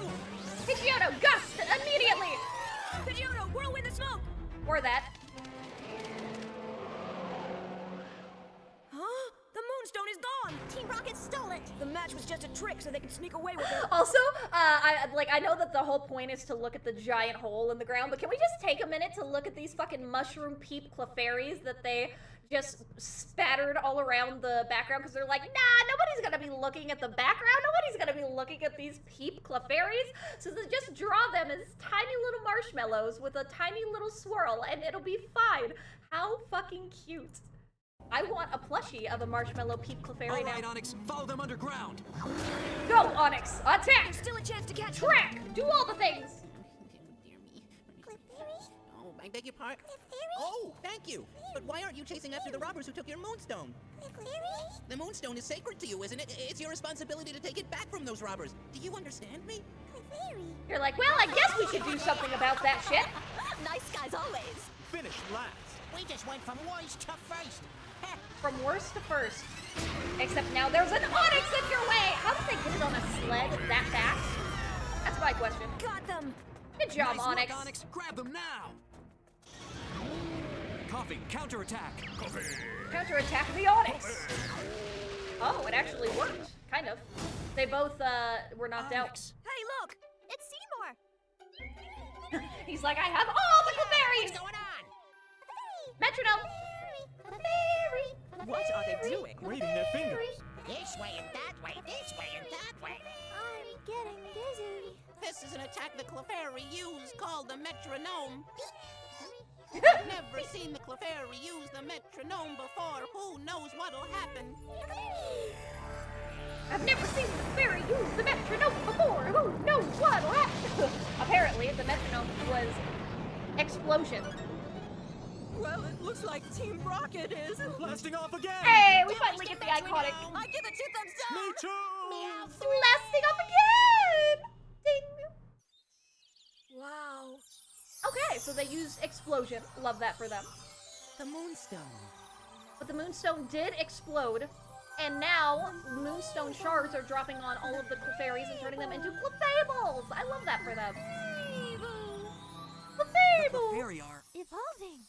Pidgeotto, gust immediately!
Pidgeotto, whirlwind the smoke.
Or that.
Huh? The Moonstone is gone.
Team Rocket stole it.
The match was just a trick so they could sneak away with it.
Also, I know that the whole point is to look at the giant hole in the ground, but can we just take a minute to look at these fucking mushroom peep Clefairies that they just spattered all around the background? Because they're like, nah, nobody's gonna be looking at the background. Nobody's gonna be looking at these peep Clefairies. So they just draw them as tiny little marshmallows with a tiny little swirl, and it'll be fine. How fucking cute. I want a plushie of a marshmallow peep Clefairy
All right,
now.
Onyx, follow them underground.
Go, Onyx! Attack!
There's still a chance to catch them.
Track! Do all the things!
Dear me. Oh, I beg your pardon? Oh, thank you. But why aren't you chasing after the robbers who took your moonstone? The moonstone is sacred to you, isn't it? It's your responsibility to take it back from those robbers. Do you understand me?
You're like, well, I guess we should do something about that shit.
Nice guys always.
Finish last.
We just went from worst to first.
From worst to first. Except now there's an Onyx in your way! How did they get it on a sled that fast? That's my question.
Got them.
Good job,
Nice
Onyx.
work, Onyx. Grab them now. Coughing, counterattack.
Counterattack the Onyx. Oh, it actually worked. Kind of. They both, were knocked
Onyx.
Hey, look.
It's Seymour.
out. He's like, I have all the Clefairies!
What's going on?
Metronome!
What are they doing?
Waving their fingers.
This way and that way, this way and that way.
I'm getting dizzy.
This is an attack the Clefairy use called the metronome. I've never seen the Clefairy use the metronome before. Who knows what'll happen?
I've never seen the Clefairy use the metronome before. Who knows what'll happen? Apparently, the metronome was explosion.
Well, it looks like Team Rocket is.
Blasting off again.
Hey, we finally get the iconic
I give it 2 thumbs up.
Me too.
blasting off again. Ding.
Wow.
Okay, so they used explosion. Love that for them.
The moonstone.
But the moonstone did explode. And now, Moonstone shards are dropping on all of the Clefairies and turning them into Clefables! I love that for them.
The
Clefable!
Clefairy are...
Evolving.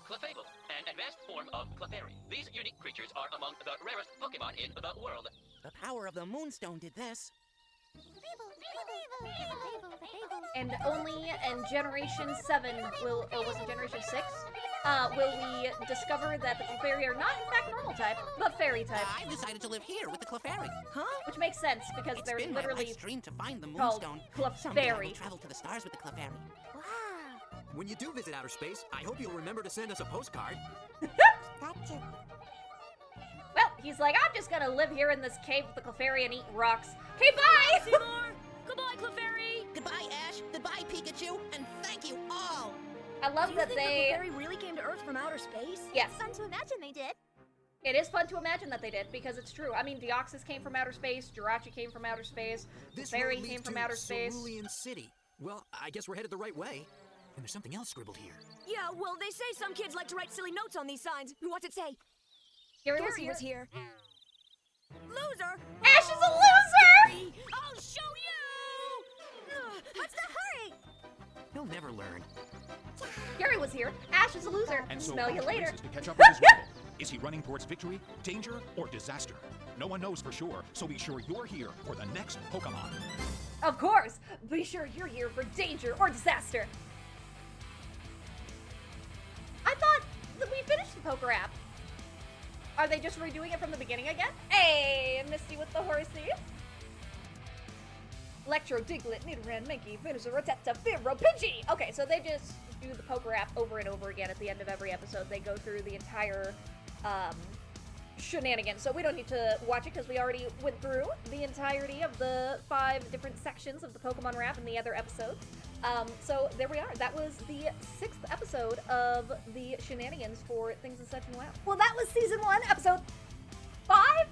Clefable, an advanced form of Clefairy. These unique creatures are among the rarest Pokémon in the world.
The power of the Moonstone did this.
And only in Generation 7 will, or was it Generation 6? Will we discover that the Clefairy are not, in fact, normal type, but fairy type.
I've decided to live here with the Clefairy.
Huh?
Which makes sense, because
It's
they're
been my
literally
life's dream to find the
called
Moonstone. Someday I will
Clefairy.
travel to the stars with the Clefairy.
Wow.
When you do visit outer space, I hope you'll remember to send us a postcard.
Gotcha.
Well, he's like, I'm just gonna live here in this cave with the Clefairy and eat rocks. Okay, bye!
Seymour! Goodbye, Clefairy!
Goodbye, Ash. Goodbye, Pikachu. And thank you all.
I love
Do you
that
think
they...
the Clefairy really came to Earth from outer space?
Yes.
Fun to imagine they did.
It is fun to imagine that they did, because it's true. I mean, Deoxys came from outer space, Jirachi came from outer space,
This
Clefairy
road leads
came from
to
outer space.
Cerulean City. Well, I guess we're headed the right way. And there's something else scribbled here.
Yeah, well, they say some kids like to write silly notes on these signs. What's it say?
Gary
Gary
was here.
Loser!
Ash is a loser!
I'll show you!
What's the hurry?
He'll never learn.
Gary was here. Ash is a loser.
And so
Smell you
Ash
later.
races to catch up with his rival. Is he running towards victory, danger, or disaster? No one knows for sure, so be sure you're here for the next Pokémon.
Of course! Be sure you're here for danger or disaster. I thought that we finished the Poker app. Are they just redoing it from the beginning again? Hey, Misty with the horsey. Electro, Diglett, Nidoran, Mankey, Venusaur, Rattata, Fearow, Pidgey! Okay, so they just do the Poker app over and over again at the end of every episode. They go through the entire shenanigans. So we don't need to watch it because we already went through the entirety of the 5 different sections of the Pokemon Rap in the other episodes. So there we are. That was the 6th episode of the shenanigans for Things and Such and Wow. Well, that was Season 1, Episode 5,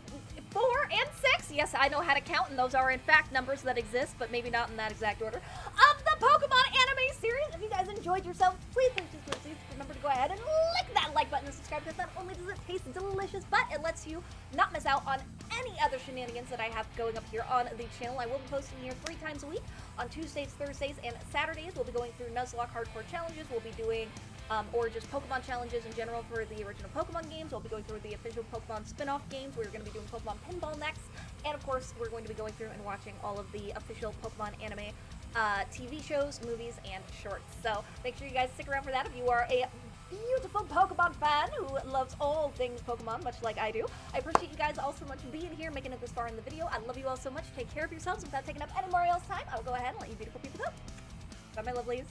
4, and 6. Yes, I know how to count, and those are in fact numbers that exist, but maybe not in that exact order, of the Pokemon anime series. If you guys enjoyed yourself, please remember to go ahead and lick that like button and subscribe, because not only does it taste delicious, but it lets you not miss out on any other shenanigans that I have going up here on the channel. I will be posting here 3 times a week on Tuesdays, Thursdays, and Saturdays. We'll be going through Nuzlocke Hardcore Challenges. We'll be doing or just Pokemon challenges in general for the original Pokemon games. We'll be going through the official Pokemon spin-off games. We're going to be doing Pokemon Pinball next. And of course, we're going to be going through and watching all of the official Pokemon anime TV shows, movies, and shorts. So make sure you guys stick around for that if you are a beautiful Pokemon fan who loves all things Pokemon, much like I do. I appreciate you guys all so much being here, making it this far in the video. I love you all so much. Take care of yourselves. Without taking up any more else time, I'll go ahead and let you beautiful people go. Bye, my lovelies.